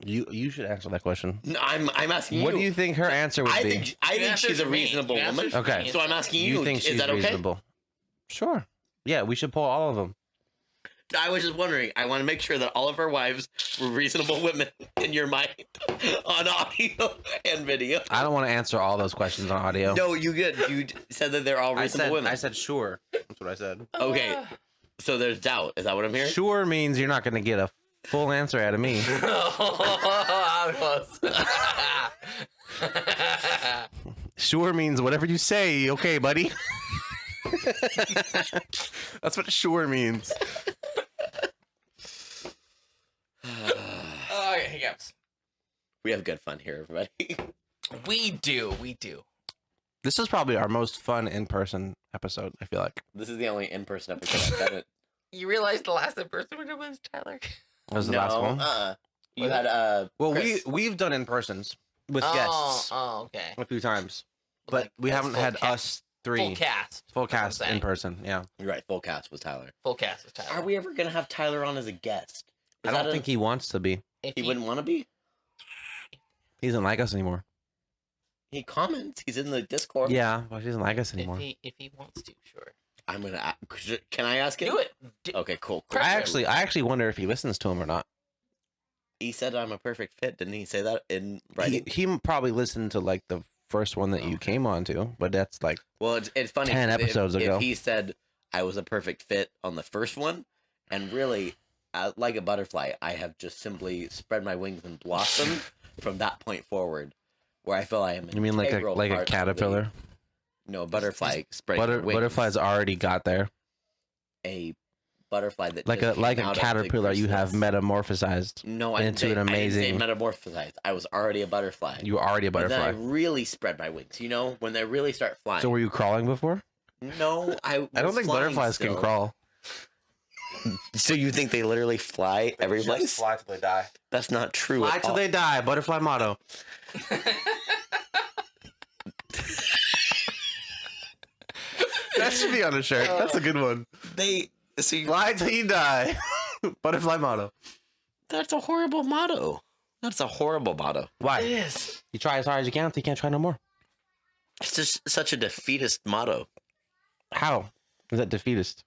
You should answer that question. No, I'm asking you. What do you think her answer would I be? think she's a reasonable woman. Okay. So I'm asking you, You think is she's that okay? reasonable? Sure. Yeah, we should pull all of them. I was just wondering. I want to make sure that all of our wives were reasonable women in your mind on audio and video. I don't want to answer all those questions on audio. No, you good. You said that they're all reasonable women. I said sure. That's what I said. Okay, so there's doubt. Is that what I'm hearing? Sure means you're not going to get a full answer out of me. Sure means whatever you say. Okay, buddy. That's what sure means. Oh, hiccups. We have good fun here, everybody. We do. This is probably our most fun in-person episode, I feel like. This is the only in-person episode I've done it. You realize the last person was Tyler. That was the last one. You Was had Well, Chris. we've done in-persons. with guests Oh, okay. a few times, but Like, we that's haven't full had cast. us three Full cast. full That's what I'm cast in saying. person. Yeah, You're right. Full cast was Tyler. Full cast is Tyler. Are we ever gonna have Tyler on as a guest? I don't think he wants to be. If he wouldn't want to be. He doesn't like us anymore. He comments. He's in the Discord. Yeah, well, he doesn't like us anymore. if he wants to, sure. I'm gonna. Can I ask him? Do it. Okay, cool. I actually wonder if he listens to him or not. He said I'm a perfect fit. Didn't he say that in writing? He probably listened to like the first one that you came on to, but that's like Well, it's funny. 10 'cause episodes ago. If he said I was a perfect fit on the first one, and really, like a butterfly, I have just simply spread my wings and blossomed from that point forward, where I feel I am. you mean like integral a part of the- caterpillar. No, butterfly spreading their wings. Butterflies already got there. A butterfly that Like just a came out of the caterpillar, you have chrysalis. metamorphosized. No, I into didn't an say, amazing- I didn't say metamorphosized. I was already a butterfly. You were already a But then I butterfly. really spread my wings. You know, when they really start flying. So were you crawling before? No, I I don't was think flying butterflies still. can crawl. So you think they literally fly every place? fly till they die. That's not true. Fly at till all. they die. Butterfly motto. That should be on a shirt. That's a good one. They see. Fly till you die. Butterfly motto. That's a horrible motto. That's a horrible motto. Why? It is. You try as hard as you can until you can't try no more. It's just such a defeatist motto How? Is that defeatist?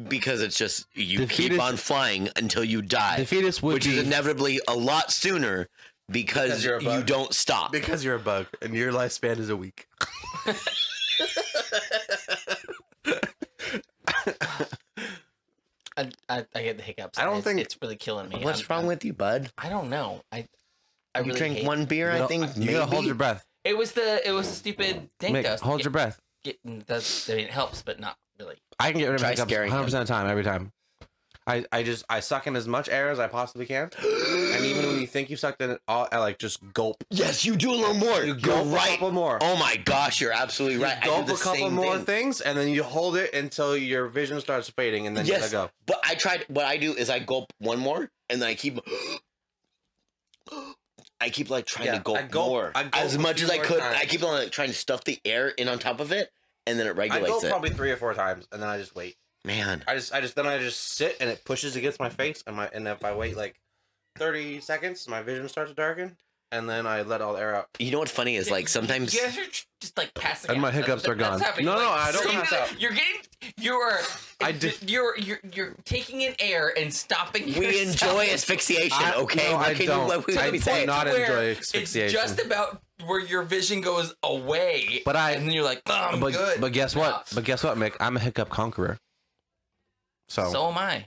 because it's just you keep Defeatist- on flying until you die, Defeatist would which be is inevitably a lot sooner because Because you're a you bug. don't stop. because you're a bug and your lifespan is a week. I get the hiccups. I don't It's- think- it's really killing me. What's wrong with you, bud? I don't know. I You really drink hate- one beer, I think. you gotta hold maybe? your breath. It was the stupid dank Mick, dust. hold your breath. I mean, it helps, but not really. I can get rid of Try hiccups scaring 100% of the time, every time. I suck in as much air as I possibly can, and even when you think you sucked in it all, I like just gulp. Yes, you do a little more. You You're gulp a right. couple more. Oh my gosh, you're absolutely You right. I gulp do a the couple same more thing. things, and then you hold it until your vision starts fading, and then you let Yes, go. but I tried. What I do is I gulp one more, and then I keep. I keep like trying Yeah, to gulp, I gulp- more I gulp as a much few as I more could. times. I keep on like trying to stuff the air in on top of it, and then it I regulates gulp it. probably 3 or 4 times, and then I just wait. Man, I just sit, and it pushes against my face, and if I wait like 30 seconds, my vision starts to darken, and then I let all the air out. you know what's funny is like sometimes. you guys are just like passing. And out. my hiccups are gone. No, I don't pass out. You're taking in air and stopping. We yourself. enjoy aspihyxiation, okay? No, What I can don't. You, what I can we do say? not Where enjoy It's asphyxiation. just about where your vision goes away. But and then you're like, oh, I'm good. But guess what? Yeah. But guess what, Mick? I'm a hiccup conqueror. So am I.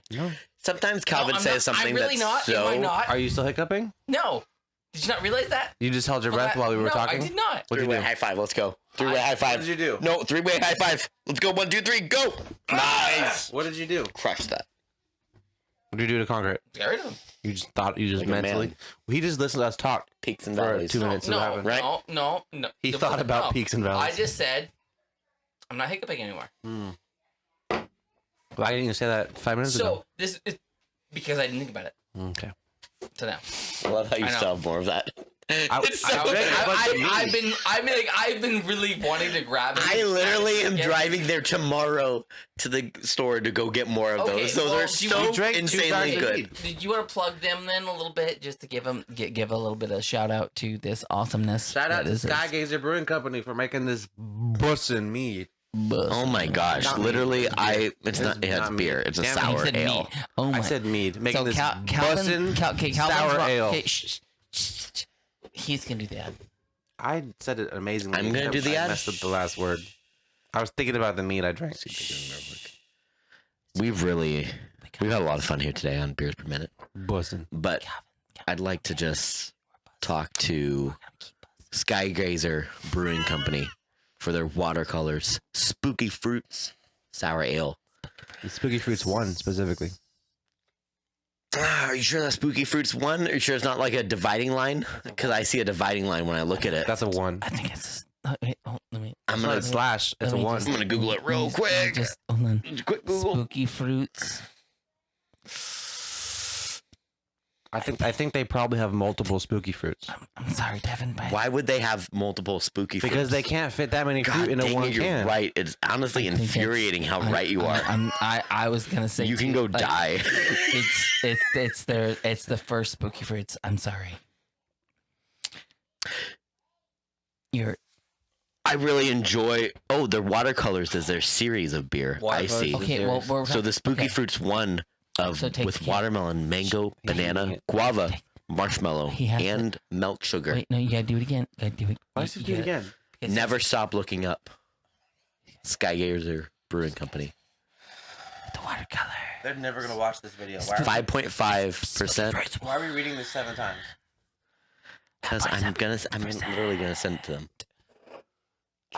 Sometimes Calvin No, I'm says not. something I'm really that's not. so. Am I not? Are you still hiccuping? No. Did you not realize that? You just held your breath while we were no, talking? I did not. What'd you Three-way do? high five. Let's go. Three-way high five. What did you do? No, three-way high five. Let's go. 1, 2, 3, go. Nice. What did you do? Crush that. What did you do to conquer it? Get rid of him. You just thought you just Like a mentally. man. He just listened to us talk Peaks and for valleys. 2 minutes. No, What happened? right? no. He thought about peaks and valleys. I just said, I'm not hiccuping anymore. Well, I didn't even say that 5 minutes ago. So this is because I didn't think about it. Okay. So now I love how you I know. still have more of that. It's so I- good. I've been really wanting to grab it. I literally am Yeah. driving there tomorrow to the store to go get more of Okay, those. Those well, are do you- so we drank 2 insanely jars of good. Mead. Did you want to plug them then a little bit, just to give them give a little bit of shout out to this awesomeness? Shout out that to is this Skygazer Brewing Company for making this bussin' mead. buzz. Oh my gosh! Not literally, mead. it's not. It's It's not beer. mead. It's a Damn it, He sour said ale. mead. Oh my. I said mead. Making so this Calvin, bussin' Calvin's sour wrong. ale. Okay, shh. He's gonna do the ad. I said it amazingly. I'm gonna do the I ad. messed up the last word. I was thinking about the mead I drank. We've had a lot of fun here today on Beers Per Minute, Bussin'. but I'd like to just talk to Skygazer Brewing Company for their watercolors, Spooky Fruits Sour Ale. The Spooky Fruits 1 specifically. Are you sure that Spooky Fruits 1? Are you sure it's not like a dividing line? Because I see a dividing line when I look at it. That's a 1. I think it's. Wait, let me. I'm It's gonna not a slash. It's a let me 1. just- I'm gonna Google it real quick. Just hold on. Quick Google. Spooky fruits. I think they probably have multiple spooky fruits I'm sorry, Devin, but Why would they have multiple spooky fruits? because they can't fit that many God fruit into dang one it, you're can. right. It's honestly I think it's- infuriating how right you are. I was gonna say You can too, go like, die. It's the first spooky fruits. I'm sorry. I really enjoy. Oh, their watercolors is their series of beer. I see. Okay. Well, So the spooky okay. fruits one of So take- with watermelon, mango, banana, guava, marshmallow, He has and milk sugar. Wait, no, you gotta do it again. You gotta do it. Why does he do it again? Because Never stop looking up. Skygazer Brewing Company. the watercolor. They're never gonna watch this video. 5.5%. Why are we reading this 7 times? Because I'm literally gonna send it to them.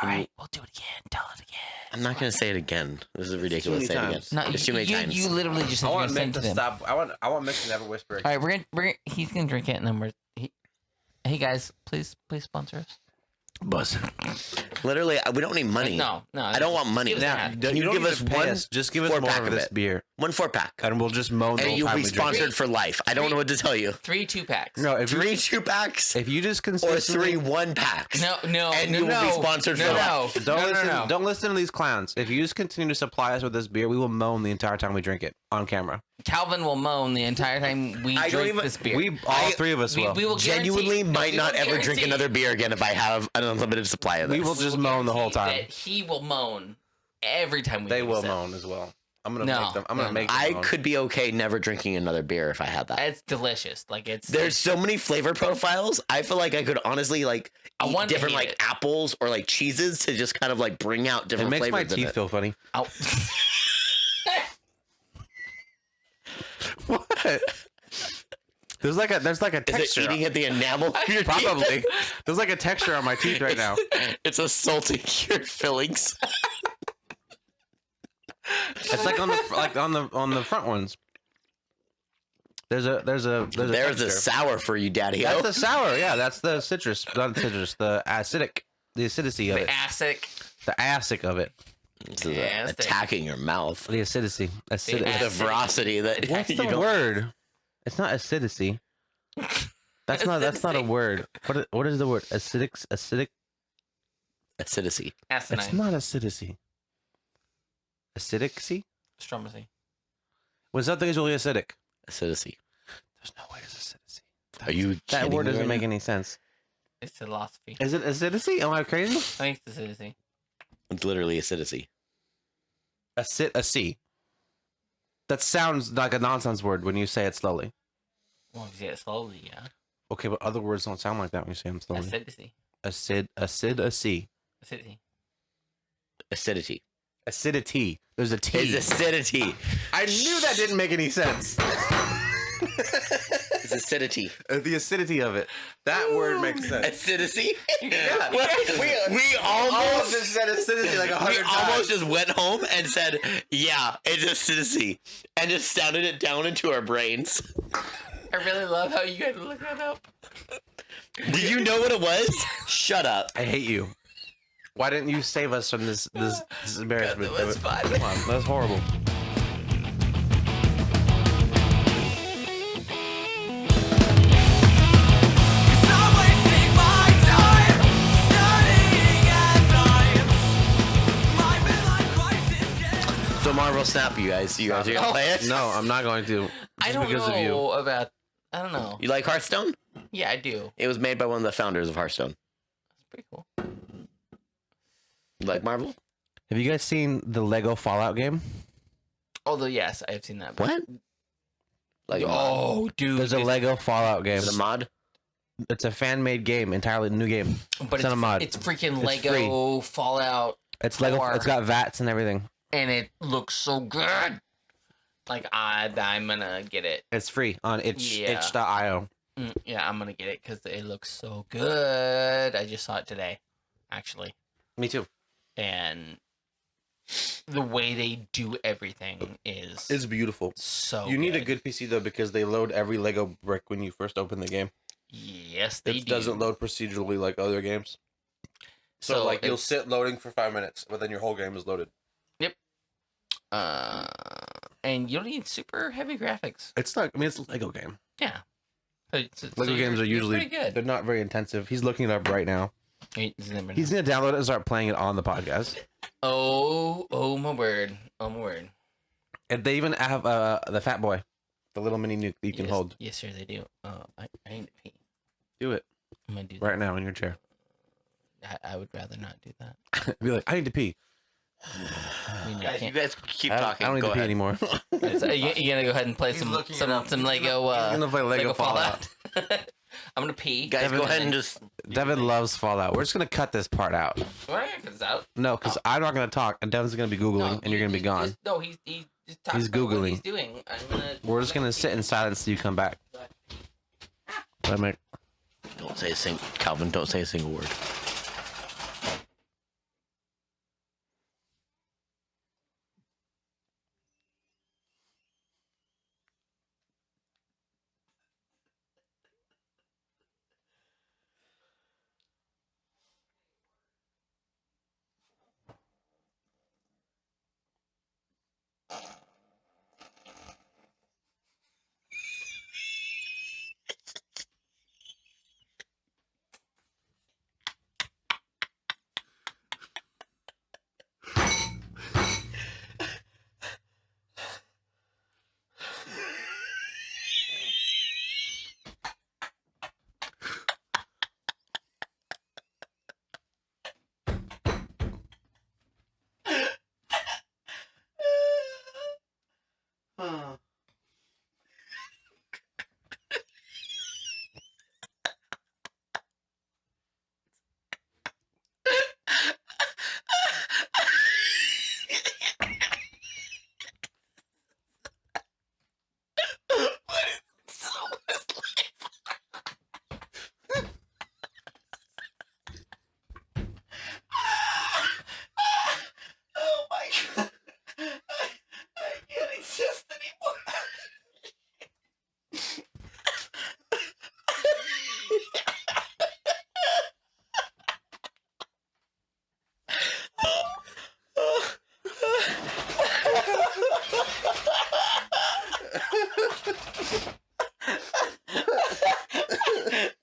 All right, we'll do it again. Tell it again. I'm not gonna say it again. This is ridiculous. Too many Say it again. times. No, It's too many times. You literally just said I you're want gonna send Mick to to them. stop. I want Mick to never whisper. All right, we're gonna. He's gonna drink it, and then hey guys, please sponsor us. Buzz. Literally, we don't need money. No, I don't want money. Give us Now, that. can you give us one? Just give us 4-pack more of of this it. beer, 1 4-pack, and we'll just moan the and whole you'll time be we drink sponsored for life. I don't know what to tell you. 3 2-packs. it. No, if you 3 2-packs if you just or consistently 3 1-packs. No, and no, you will no, be sponsored no, for no, life. don't listen to these clowns. If you just continue to supply us with this beer, we will moan the entire time we drink it on camera. Calvin will moan the entire time we I don't drink even- this beer. We all three of us will. We will Genuinely might we not will ever drink guarantee another beer again if I have an unlimited supply of this. We will just moan the whole time. That he will moan every time we They drink will this. moan as well. I'm gonna No, make them. I'm gonna no, make them I moan. could be okay never drinking another beer if I had that. It's delicious. Like it's There's so many flavor profiles. I feel like I could honestly like I eat want to different hate like it. apples or like cheeses to just kind of like bring out It different makes my flavors. in teeth it. feel funny. Ow. What? There's like a Is texture. it eating at the enamel? of your teeth? Probably. There's like a texture on my teeth right now. It's assaulting your fillings. It's like on the front ones. There's a There's a texture. sour for you, Daddy. That's the sour. Yeah, that's the citrus. Not the citrus. The acidity of The it. acid. The acid of it. Yeah, it's attacking your mouth. The acidity. acid. The veracity that What's you the don't- word? It's not acidity. That's not a word. What is the word? Acidic. Acidity. It's Asinine. not acidity. Acidicy? Stromacy. When something is really acidic. Acidity. There's no way it's acidity. Are you That kidding word me doesn't right make now? any sense. It's philosophy. Is it acidity? Am I crazy? I think it's acidity. It's literally acidity. Acidity. That sounds like a nonsense word when you say it slowly. Well, if you say it slowly, yeah. Okay, but other words don't sound like that when you say them slowly. Acidity. Acidity. Acidity. Acidity. Acidity. There's a T. It's acidity. I knew that didn't make any sense. It's acidity. The acidity of it. That word makes sense. Acidity? Yeah. We Almost almost just said acidity like we 100 almost times. just went home and said, yeah, it's acidity. And just sounded it down into our brains. I really love how you guys look that up. Did you know what it was? Shut up. I hate you. Why didn't you save us from this embarrassment? That was fun. Come on, that's horrible. I'm wasting my time studying enzymes. My midlife crisis gets So Marvel Snap, you guys are gonna play it? No, I'm not going to. I Just don't because of you. know about. I don't know. You like Hearthstone? Yeah, I do. It was made by one of the founders of Hearthstone. It's pretty cool. You like Marvel? Have you guys seen the Lego Fallout game? Although, yes, I have seen that. but- What? Like a mod? Oh, dude. There's a Lego Fallout game. Is it a mod? It's a fan-made game, entirely new game. But It's not a mod. It's freaking It's Lego Fallout, It's Lego. Or- It's got VATs and everything. and it looks so good. Like, I'm gonna get it. It's free on Yeah. itch.io. Yeah, I'm gonna get it because it looks so good. I just saw it today, actually. Me too. And the way they do everything is It's beautiful. so You need a good PC though because they load every Lego brick when you first open the game. Yes, they It do. doesn't load procedurally like other games. So like you'll it's- sit loading for 5 minutes, but then your whole game is loaded. and you don't need super heavy graphics. It's not. I mean, it's a Lego game. Yeah, Lego games are usually pretty good. they're not very intensive. He's looking it up right now. He's gonna download it and start playing it on the podcast. Oh my word! Oh my word! And they even have the Fat Boy, the little mini nuke that you can hold. Yes, sir, they do. I need to pee. Do it I'm gonna do right now in your chair. I would rather not do that. Be like, I need to pee. I mean, Guys, you guys keep I talking. don't need Go to pee ahead. anymore. you gonna go ahead and play some Lego. He's gonna play Lego Fallout. I'm gonna pee. Guys, Devin- go ahead and just. Devin loves Fallout. We're just gonna cut this part out. We're not gonna cut this out. No, because I'm not gonna talk, and Devin's gonna be googling, and you're gonna be gone. He's just talking He's about what Googling. he's doing. We're just gonna sit in silence till you come back. Let me. Don't say a single. Calvin, don't say a single word.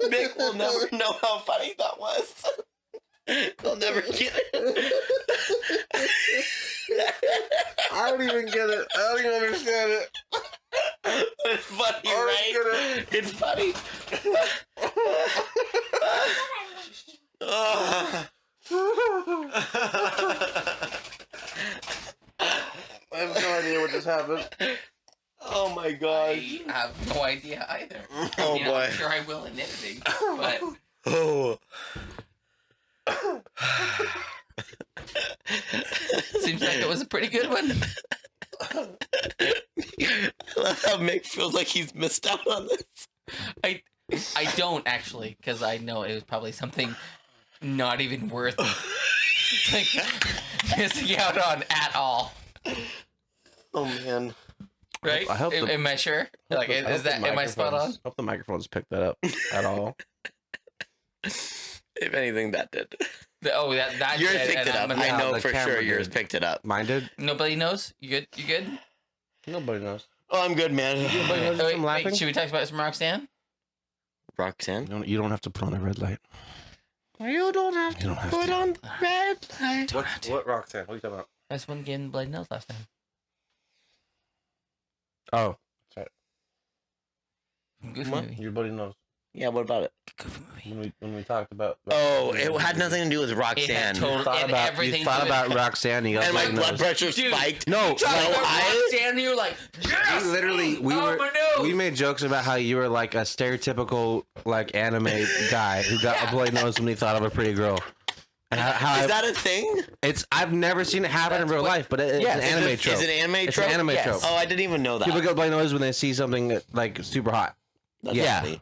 Nick will never know how funny that was. He'll never get it. I don't even get it. I don't even understand it. It's funny, right? It's funny. I have no idea what just happened. Oh my god. I have no idea either. Oh boy. I'm sure I will in editing, but Oh. seems like it was a pretty good one. I love how Mick feels like he's missed out on this. I don't actually, because I know it was probably something not even worth like missing out on at all. Oh man. Right? I hope Am I sure? Like, is that? Am I spot on? I hope the microphones picked that up at all. If anything, that did. Oh, that Yours did, picked and it up. I'm gonna- I know the for camera sure yours did. picked it up. Mine did. Nobody knows. You good? You good? Nobody knows. Oh, I'm good, man. Nobody knows Oh, I'm laughing. should we talk about some Roxanne? Roxanne? You don't have to put on a red light. You don't have You don't have put to. on red light. What Roxanne? What are you talking about? That's one getting bloody nose last time. Oh, Goofy What? movie. your buddy knows. Yeah, what about it? Goofy movie. When we talked about. Oh, it had nothing to do with It Roxanne. had total thought and about everything. you thought to about it. Roxanne. You got And my bloody blood nose. pressure Dude, spiked. No, Talking like, about I- Roxanne, you're like, yes! we literally we Oh, were my nose! we made jokes about how you were like a stereotypical like anime guy who got a bloody nose when he thought of a pretty girl. And how Is that a thing? I've never seen it happen in That's real what- life, but it's Yes. an anime trope. Is it an anime It's trope? an anime Yes. trope. Oh, I didn't even know that. People get bloody nose when they see something like super hot. That's yeah. funny.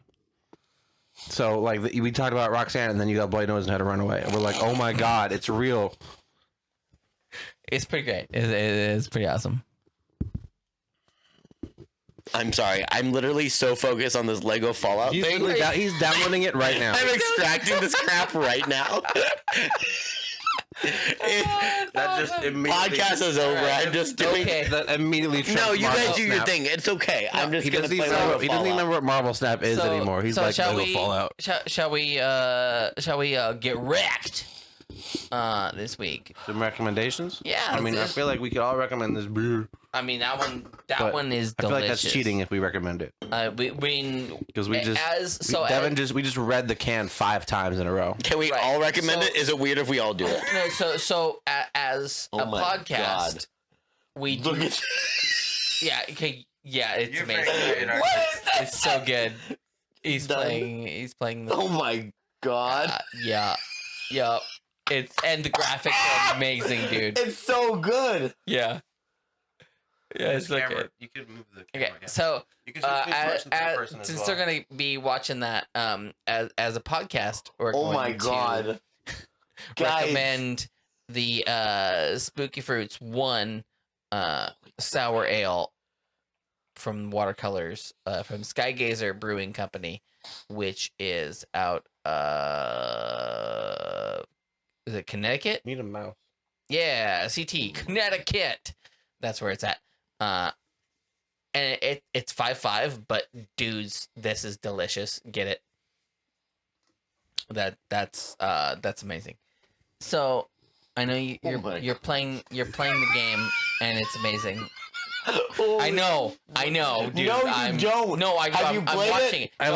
So like we talked about Roxanne, and then you got bloody nose and had to run away. And we're like, oh my god, it's real. It's pretty great. It's pretty awesome. I'm sorry. I'm literally so focused on this Lego Fallout He's, thing. literally he's downloading it right now. I'm extracting this crap right now. That just immediately. Podcast is over. I'm just doing. Okay. That immediately. No, trumps you Marvel guys do your Snap. thing. It's okay. I'm just He gonna doesn't play even Lego he doesn't even remember what Marvel Snap is anymore. He's like Lego Fallout. Shall we get wrecked this week? Some recommendations? Yeah, I mean, I this- feel like we could all recommend this beer. I mean, that But one is I feel delicious. like that's cheating if we recommend it Because we just read the can 5 times in a row. Can we Right. all recommend So- it? Is it weird if we all do it? No, as Oh a my podcast, God. we Look do. at Yeah, okay, yeah, it's You're amazing. very good, aren't What is that? It's so good. He's Done. playing the. Oh my God. Yeah. And the graphics are amazing, dude. It's so good. Yeah. Yeah, it's like it. You could move the Okay, so You can since they're gonna be watching that as a podcast, we're Oh going my to God. Guys. recommend the Spooky Fruits 1 sour ale from Watercolors from Skygazer Brewing Company, which is out is it Connecticut? Need a mouse. Yeah, CT Connecticut. That's where it's at. And it's 5.5, but dudes, this is delicious. Get it? That's amazing. So I know you're playing the game, and it's amazing. I know, dude. No, you I'm, don't. No, I Have I'm, you I'm played watching it? it. No, I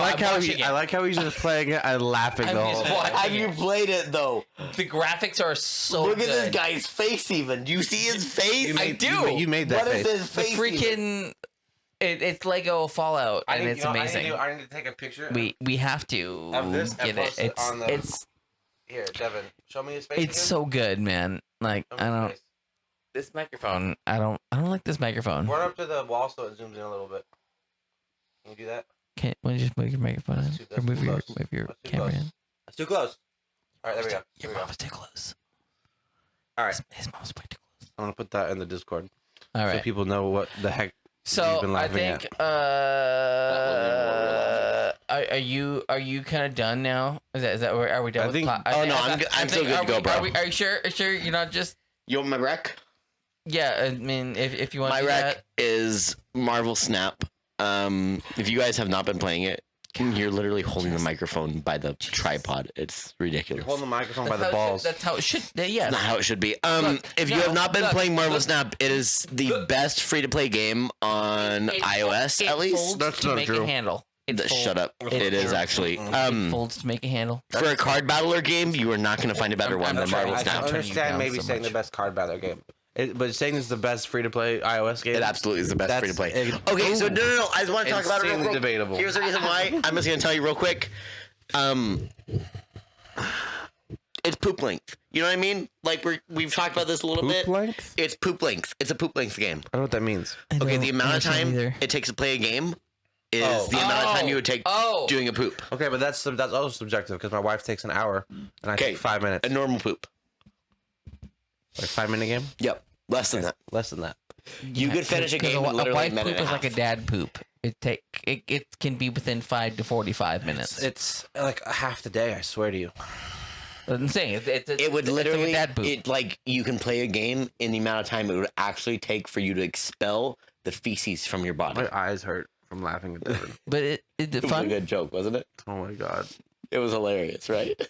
like how he's just playing it and laughing I'm the whole just time. watching Have you it. played it though? The graphics are so Look good. at this guy's face. Even do you see his face? I do. You made that What is face. his The face? even? freaking it's Lego Fallout, and it's amazing. I need to take a picture We have to of this and get it. post it It's on the- it's Here, Devin, show me his face. it's so good, man. Like I don't this microphone. I don't like this microphone. Run up to the wall so it zooms in a little bit. Can you do that? Can't why don't you just move your microphone That's in? too- Or move that's too your close. move your That's too camera close. in. That's too close. All right, there we go. Your mom was too close. All right, His mom's way too close. I'm gonna put that in the Discord All so right. people know what the heck. So you've been I laughing think are you kind of done now? Is that where are we done? I with think- pla- Oh, think- no, I I'm think- good- I'm I still think- good to are go, bro. Are you sure? Are you sure you're not just? You want my rec? Yeah, I mean, if you want My to do rec that, is Marvel Snap. If you guys have not been playing it, you're literally holding the microphone by the tripod. It's ridiculous. Hold the microphone by that's the how it should- balls. That's how it should. Yeah. That's not how it should be. If you no, have not been look, playing Marvel look. Snap, it is the best free to play game on iOS it at least. folds That's to not make true. a handle. It folds- Shut up. It is actually. It folds to make a handle. For a card battler game, you are not going to find a better one than I'm trying- Marvel I can Snap. Snap. turning you understand down maybe so saying much. the best card battle game, but saying it's the best free to play iOS game. It absolutely is the best free to play. That's- Okay, so no. I just want to talk about it real Insanely quick. debatable. Here's the reason why. I'm just going to tell you real quick. It's poop length. You know what I mean? Like we've talked about this a little bit. Poop length? It's poop length. It's a poop length game. I don't know what that means. Okay, the amount of time it takes to play a game is the amount of time you would take doing a poop. Okay, but that's also subjective because my wife takes an hour and I Okay, take 5 minutes. A normal poop. Like 5-minute game? Yep, less than that. Less than that. You could finish a game in A literally a wife minute poop and is a like a half. dad poop. It can be within 5 to 45 minutes. It's like a half the day, I swear to you. I'm saying It would it's literally, like a dad poop. it like you can play a game in the amount of time it would actually take for you to expel the feces from your body. My eyes hurt from laughing at Devin. But it's It was a fun. good joke, wasn't it? Oh my god. It was hilarious, right?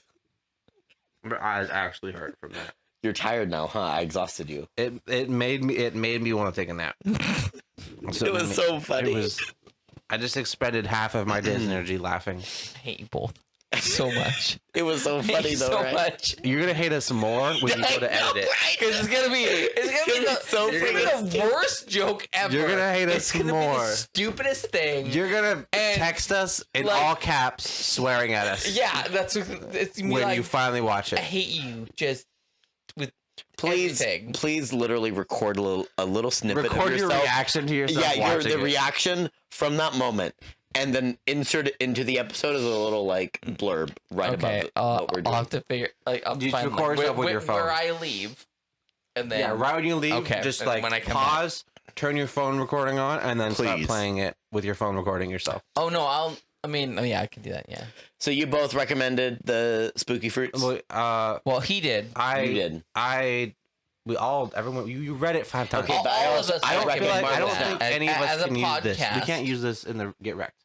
My eyes actually hurt from that. You're tired now, huh? I exhausted you. It made me want to take a nap. It was so funny. I just expended half of my day's energy laughing. I hate you both so much. It was so funny though, so right? much. You're gonna hate us more when you go to edit it. Because it's gonna be so the worst joke ever. You're gonna hate us it's gonna Be more. the stupidest thing. You're gonna And, text us in like- all caps, swearing at us. yeah, that's it's me When like, you finally watch I it. hate you. Just with Please, everything. please, literally record a little snippet Record of your yourself. reaction to yourself. Yeah, watching the it. reaction from that moment, and then insert it into the episode as a little like blurb right Okay, above what we're I'll doing. have to figure. Like, I'll You find record like, yourself with your phone. where I leave, and then Yeah, right when you leave, Okay, just and like when I come pause, turn your phone recording on, and then start Please. playing it with your phone recording yourself. Oh no, I mean, yeah, I could do that. Yeah. So you both recommended the spooky fruits. Well, he did. You did. Everyone, you read it 5 times. Okay, but All of us I don't feel recommend like, I don't that. think any of As us a can use this. We podcast. can't use this in the Get Wrecked.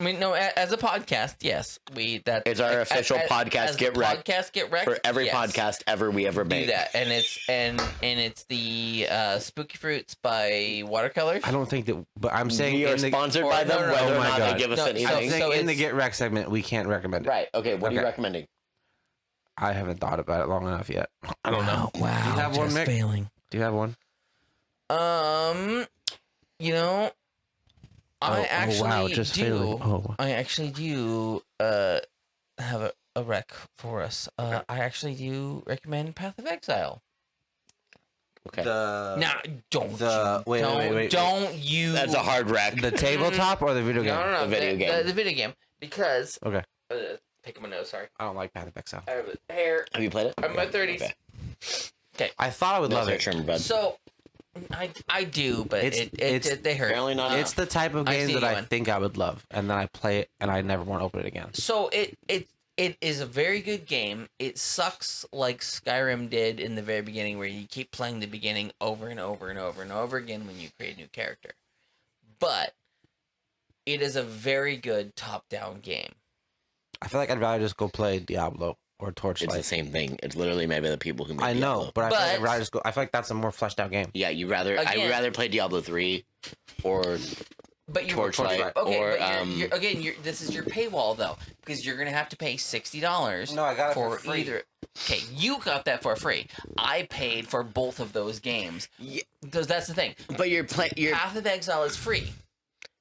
I mean, no. As a podcast, yes, It's our official podcast, as Get the Wrecked. Podcast Get Wrecked For every yes. podcast ever we ever Do made. that, and it's the Spooky Fruits by Watercolors. I don't think that, but I'm saying We are in the, sponsored or- by no, them, no, no. whether Oh or my not God. they give us No, anything. I'm saying so in the it's- Get Wrecked segment, we can't recommend it. Right. Okay. What are you Okay. recommending? I haven't thought about it long enough yet. I don't know. Wow. Do you have one, just Mick? failing. Do you have one? You know, I actually just do. failing. Oh. I actually do have a rec for us. I actually do recommend Path of Exile. Okay. Now, don't the- you, wait, don't, wait, wait. don't you. That's a hard wreck. The tabletop or the video game? No, The video game. The video game, because Okay. pick my nose. Sorry, I don't like Path of Exile. I have it here. Have you played it? I'm in my 30s. Okay. I thought I would love Love it. Sherman Bud. So, I do, but they hurt. Apparently not. It's the type of I game see that I one. think I would love, and then I play it, and I never want to open it again. So it is a very good game. It sucks like Skyrim did in the very beginning, where you keep playing the beginning over and over and over and over again when you create a new character. But it is a very good top-down game. I feel like I'd rather just go play Diablo or It's the Torchlight. same thing. It's literally maybe the people who made I know, Diablo. but I feel like I'd But- rather just go. I feel like that's a more fleshed out game. Yeah, I would Again- rather play Diablo 3 or But you Torchlight okay, or but this is your paywall though, because you're gonna have to pay $60. No, I got it for for free. either. Okay, you got that for free. I paid for both of those games. Yeah. Because that's the thing. But you're Path of Exile is free.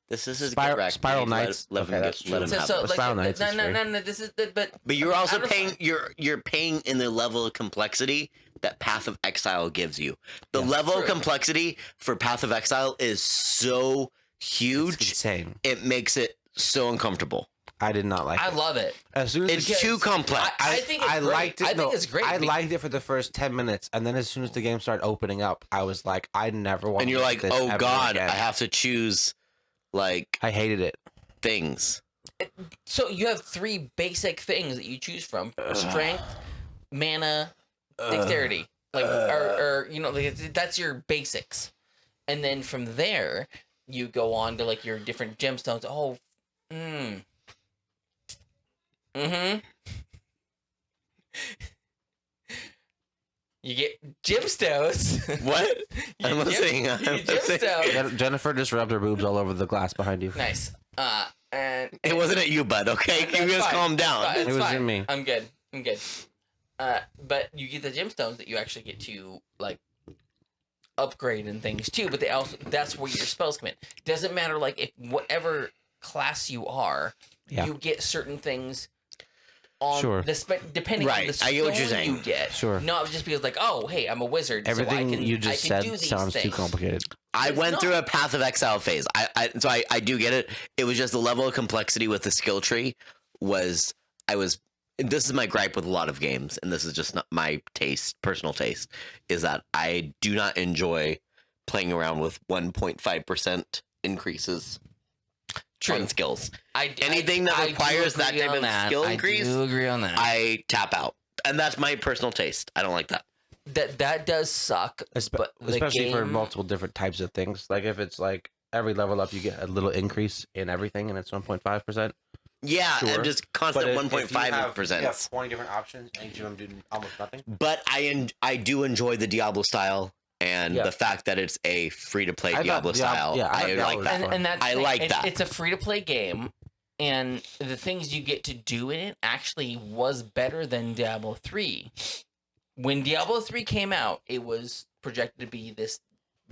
This is his Spiral- Get Wrecked. Spiral Let- Knights. Let Okay, him that's get. Let him true. have So it. like Spiral Knights is free. no. This is but But you're also I don't paying. know. You're paying in the level of complexity that Path of Exile gives you. The level of True. complexity for Path of Exile is so It's huge. insane. It makes it so uncomfortable. I did not like I it. love it. As soon as It's the game- too complex. I think it's I great. liked it. I think it's great. I be- liked it for the first 10 minutes, and then as soon as the game started opening up, I was like, I never want. And you're to like, do this oh ever god, again." I have to choose like I hated it. things. So you have 3 basic things that you choose from: strength, mana, dexterity. Or you know, like, that's your basics. And then from there, you go on to like your different gemstones. Oh, You get gemstones. What? I'm You get listening. I'm you get listening. gemstones. Jennifer just rubbed her boobs all over the glass behind you. Nice. And It wasn't at you, bud. Okay, That's you just fine. calm down. It's fine. It It's was fine. in me. I'm good. But you get the gemstones that you actually get to like upgrade and things too. But they also that's where your spells come in. Doesn't matter like if whatever class you are, Yeah. you get certain things on Sure. depending on Right, the skill I get what you're saying. you get. Sure. Not just because like, oh hey, I'm a wizard. Everything so I can, you just I can do said these sounds too things. complicated. I It's went not. through a Path of Exile phase. I do get it. It was just the level of complexity with the skill tree was this is my gripe with a lot of games, and this is just not my personal taste, is that I do not enjoy playing around with 1.5% increases on skills. Anything that requires that type of skill increase, I do agree on that. I tap out. And that's my personal taste. I don't like that. That does suck. But the Especially for game- multiple different types of things. Like if it's like every level up, you get a little increase in everything, and it's 1.5%. Yeah, Sure. and just constant But if 1.5%. You have 20 different options, and each of them do almost nothing. But I do enjoy the Diablo style and Yeah. the fact that it's a free to play I thought Diablo style. yeah, I thought I Diablo like was that. fun. and that's I the thing. like that. It's a free to play game, and the things you get to do in it actually was better than Diablo 3. When Diablo 3 came out, it was projected to be this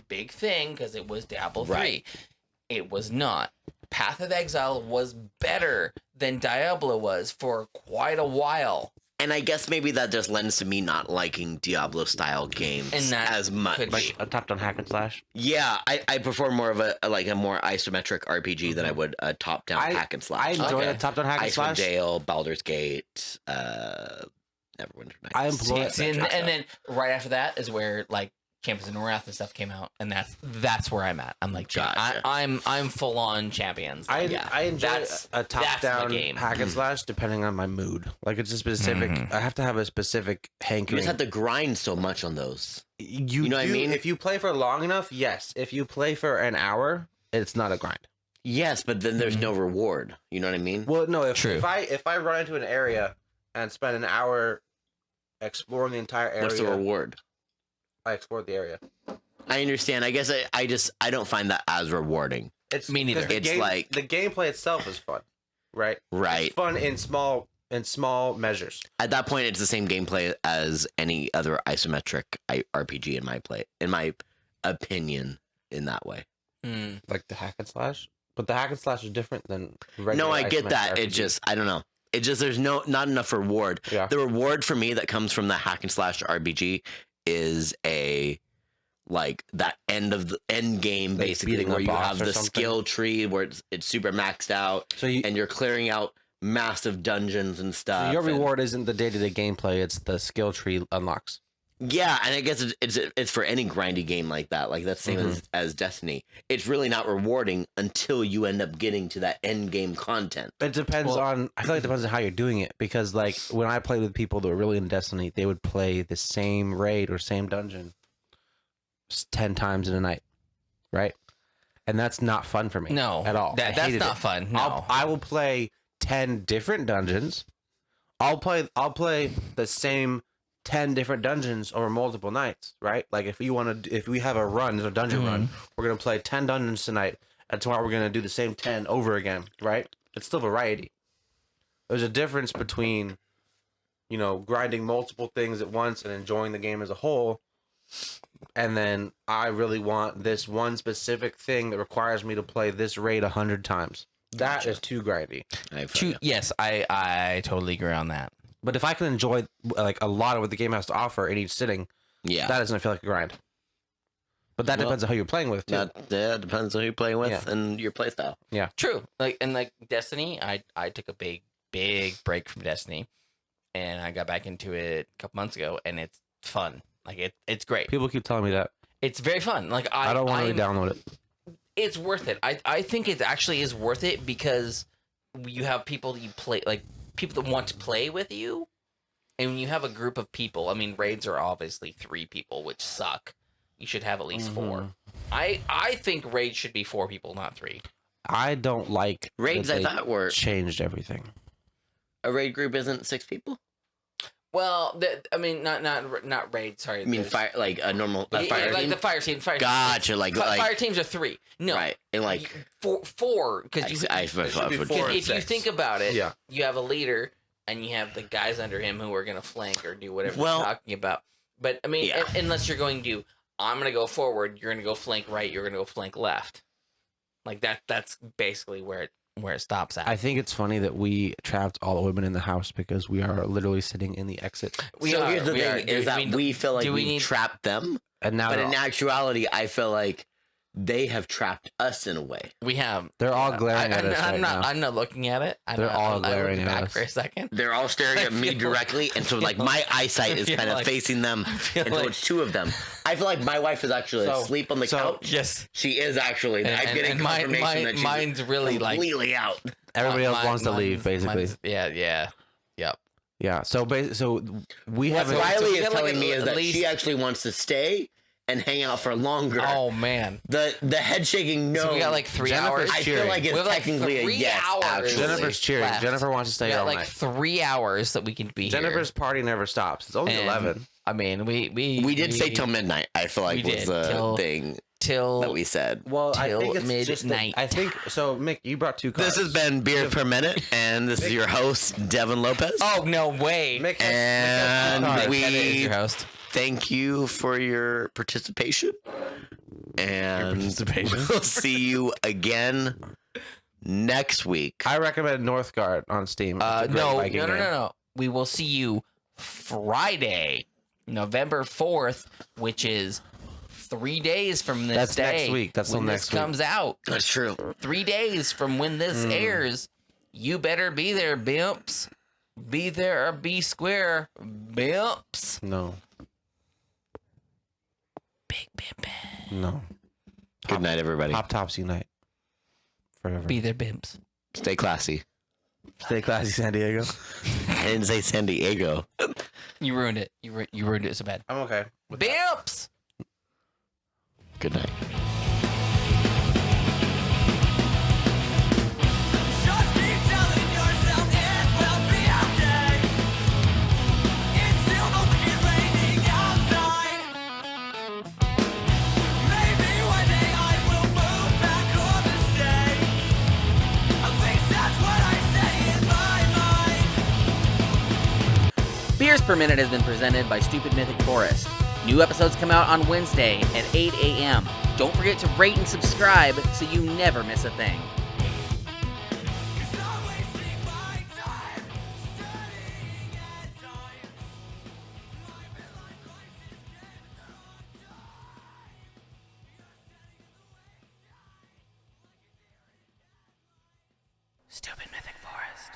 big thing because it was Diablo 3. Right. It was not. Path of Exile was better than Diablo was for quite a while. And I guess maybe that just lends to me not liking Diablo style games And that as much. could Like a top-down hack and slash. Yeah, I prefer more of a more isometric RPG than I would a top-down hack and I slash. enjoy Okay. a top-down hack and Icewind slash. Dale, Baldur's Gate, Neverwinter Nights. I employ- See, and then right after that is where like Champions of North and stuff came out, and that's where I'm at. I'm like, Gotcha. I'm full on Champions. I Yeah, enjoy that's a top-down my game. hack and slash depending on my mood. Like it's a specific. I have to have a specific You hankering. just have to grind so much on those. You know what I mean? If you play for long enough, yes. If you play for an hour, it's not a grind. Yes, but then there's no reward. You know what I mean? Well, no. If True. if I run into an area and spend an hour exploring the entire area, What's the reward? I explored the area. I understand. I guess I don't find that as rewarding. It's Me neither. 'cause the It's game, like- the gameplay itself is fun, right? Right. It's fun in small measures. At that point, it's the same gameplay as any other isometric RPG in my opinion. In that way. Mm. Like the hack and slash, but the hack and slash is different than regular. No, I get isometric that. It RPG. just I don't know. It just there's not enough reward. Yeah. The reward for me that comes from the hack and slash RPG is that end game Like basically beating a where you boss have or the something? skill tree where it's super maxed out So you, and you're clearing out massive dungeons and stuff. so your and- reward isn't the day-to-day gameplay; it's the skill tree unlocks. Yeah, and I guess it's for any grindy game like that. Like that's the same as Destiny. It's really not rewarding until you end up getting to that end game content. It depends Well- on. I feel like it depends on how you're doing it because, like, when I played with people that were really in Destiny, they would play the same raid or same dungeon 10 times in a night, right? And that's not fun for me. No, at all. I that's hated not it. fun. No, I will play 10 different dungeons. I'll play the same 10 different dungeons over multiple nights, right? Like if we have a run, a dungeon run, we're gonna play 10 dungeons tonight, and tomorrow we're gonna do the same 10 over again, right? It's still variety. There's a difference between, grinding multiple things at once and enjoying the game as a whole, and then I really want this one specific thing that requires me to play this raid 100 times. That is too grindy. I feel ya. yes, I totally agree on that. But if I can enjoy like a lot of what the game has to offer in each sitting, Yeah, that doesn't feel like a grind. But that Well, depends on who you're playing with too. that depends on who you're playing with Yeah. and your playstyle. True. Like Destiny, I took a big break from Destiny, and I got back into it a couple months ago, and it's fun. Like it's great. People keep telling me that. It's very fun. Like I don't want to download it. It's worth it. I think it actually is worth it because you have people that you play, like people that want to play with you, and when you have a group of people, I mean, raids are obviously 3 people, which suck. You should have at least 4. I think raids should be 4 people, not 3. I don't like Raids, that I they thought were changed everything. a raid group isn't 6 people. Well, I mean, not raids. Sorry, I mean, there's- fire like a normal Yeah, fire like team. the fire team. Fire Gotcha, team. like Fire teams are 3. No, right, and like four because you. I should be 4 and If you 6. think about it, Yeah. you have a leader and you have the guys under him who are going to flank or do whatever Well- you're talking about. But I mean, Yeah. unless you're going to, I'm going to go forward, you're going to go flank right, you're going to go flank left. Like that's basically where it stops at. I think it's funny that we trapped all the women in the house because we are literally sitting in the exit. so here's the thing: is that we feel like do we we need- trapped them, And now but they're in all, actuality, I feel like they have trapped us in a way. we have. they're all glaring at us I'm right not. now. I'm not looking at it. They're all glaring at back us. for a second. They're all staring at me feel- directly, and so like my eyesight is feel kind of like- facing them, feel and so like- it's 2 of them. I feel like my wife is actually asleep on the couch. Yes. She is actually. I'm getting confirmation that she's mine's really like completely out. Everybody else wants to mine's- leave, basically. Yeah. Yep. Yeah. So we What haven't. Riley we is got, like, telling me at is that least- she actually wants to stay and hang out for longer. Oh man. The head shaking no. So we got like 3 Jennifer's hours. I feel cheering. like We it's have, like, technically a 3 yes. hours. Actually. Jennifer's cheering. left. Jennifer wants to stay We got all like night. 3 hours that we can be Jennifer's here. party never stops. It's only And 11. I mean, we We did say till midnight. I feel like we was did, the till- thing till that we said. Well, I till think it's just midnight. I think so. Mick, you brought 2 cards. This has been Beer Per Minute, and this is your host, Devin Lopez. Oh no way. Mick has, And Mick has 2 cards. we- That is your host. Thank you for your participation. And we'll see you again next week. I recommend Northgard on Steam. It's a great No. Viking game. We will see you Friday, November 4th, which is 3 days from this That's day. next week. That's when till this next week. comes out. That's true. 3 days from when this airs. You better be there, bimps. Be there or be square, bimps. No. Big No. Good night, everybody. Pop tops unite. Forever. Be their bimps. Stay classy. Stay classy, San Diego. I didn't say San Diego. You ruined it. You ruined it so bad. I'm okay. Bimps! Good night. Just keep telling yourself it will be okay. It's still mostly raining outside. Maybe one day I will move back home and stay. At least that's what I say in my mind. Beers Per Minute has been presented by Stupid Mythic Forest. New episodes come out on Wednesday at 8 a.m. Don't forget to rate and subscribe so you never miss a thing. 'Cause I'm wasting my time studying at times. My midlife crisis came at the wrong time. Stupid Mythic Forest.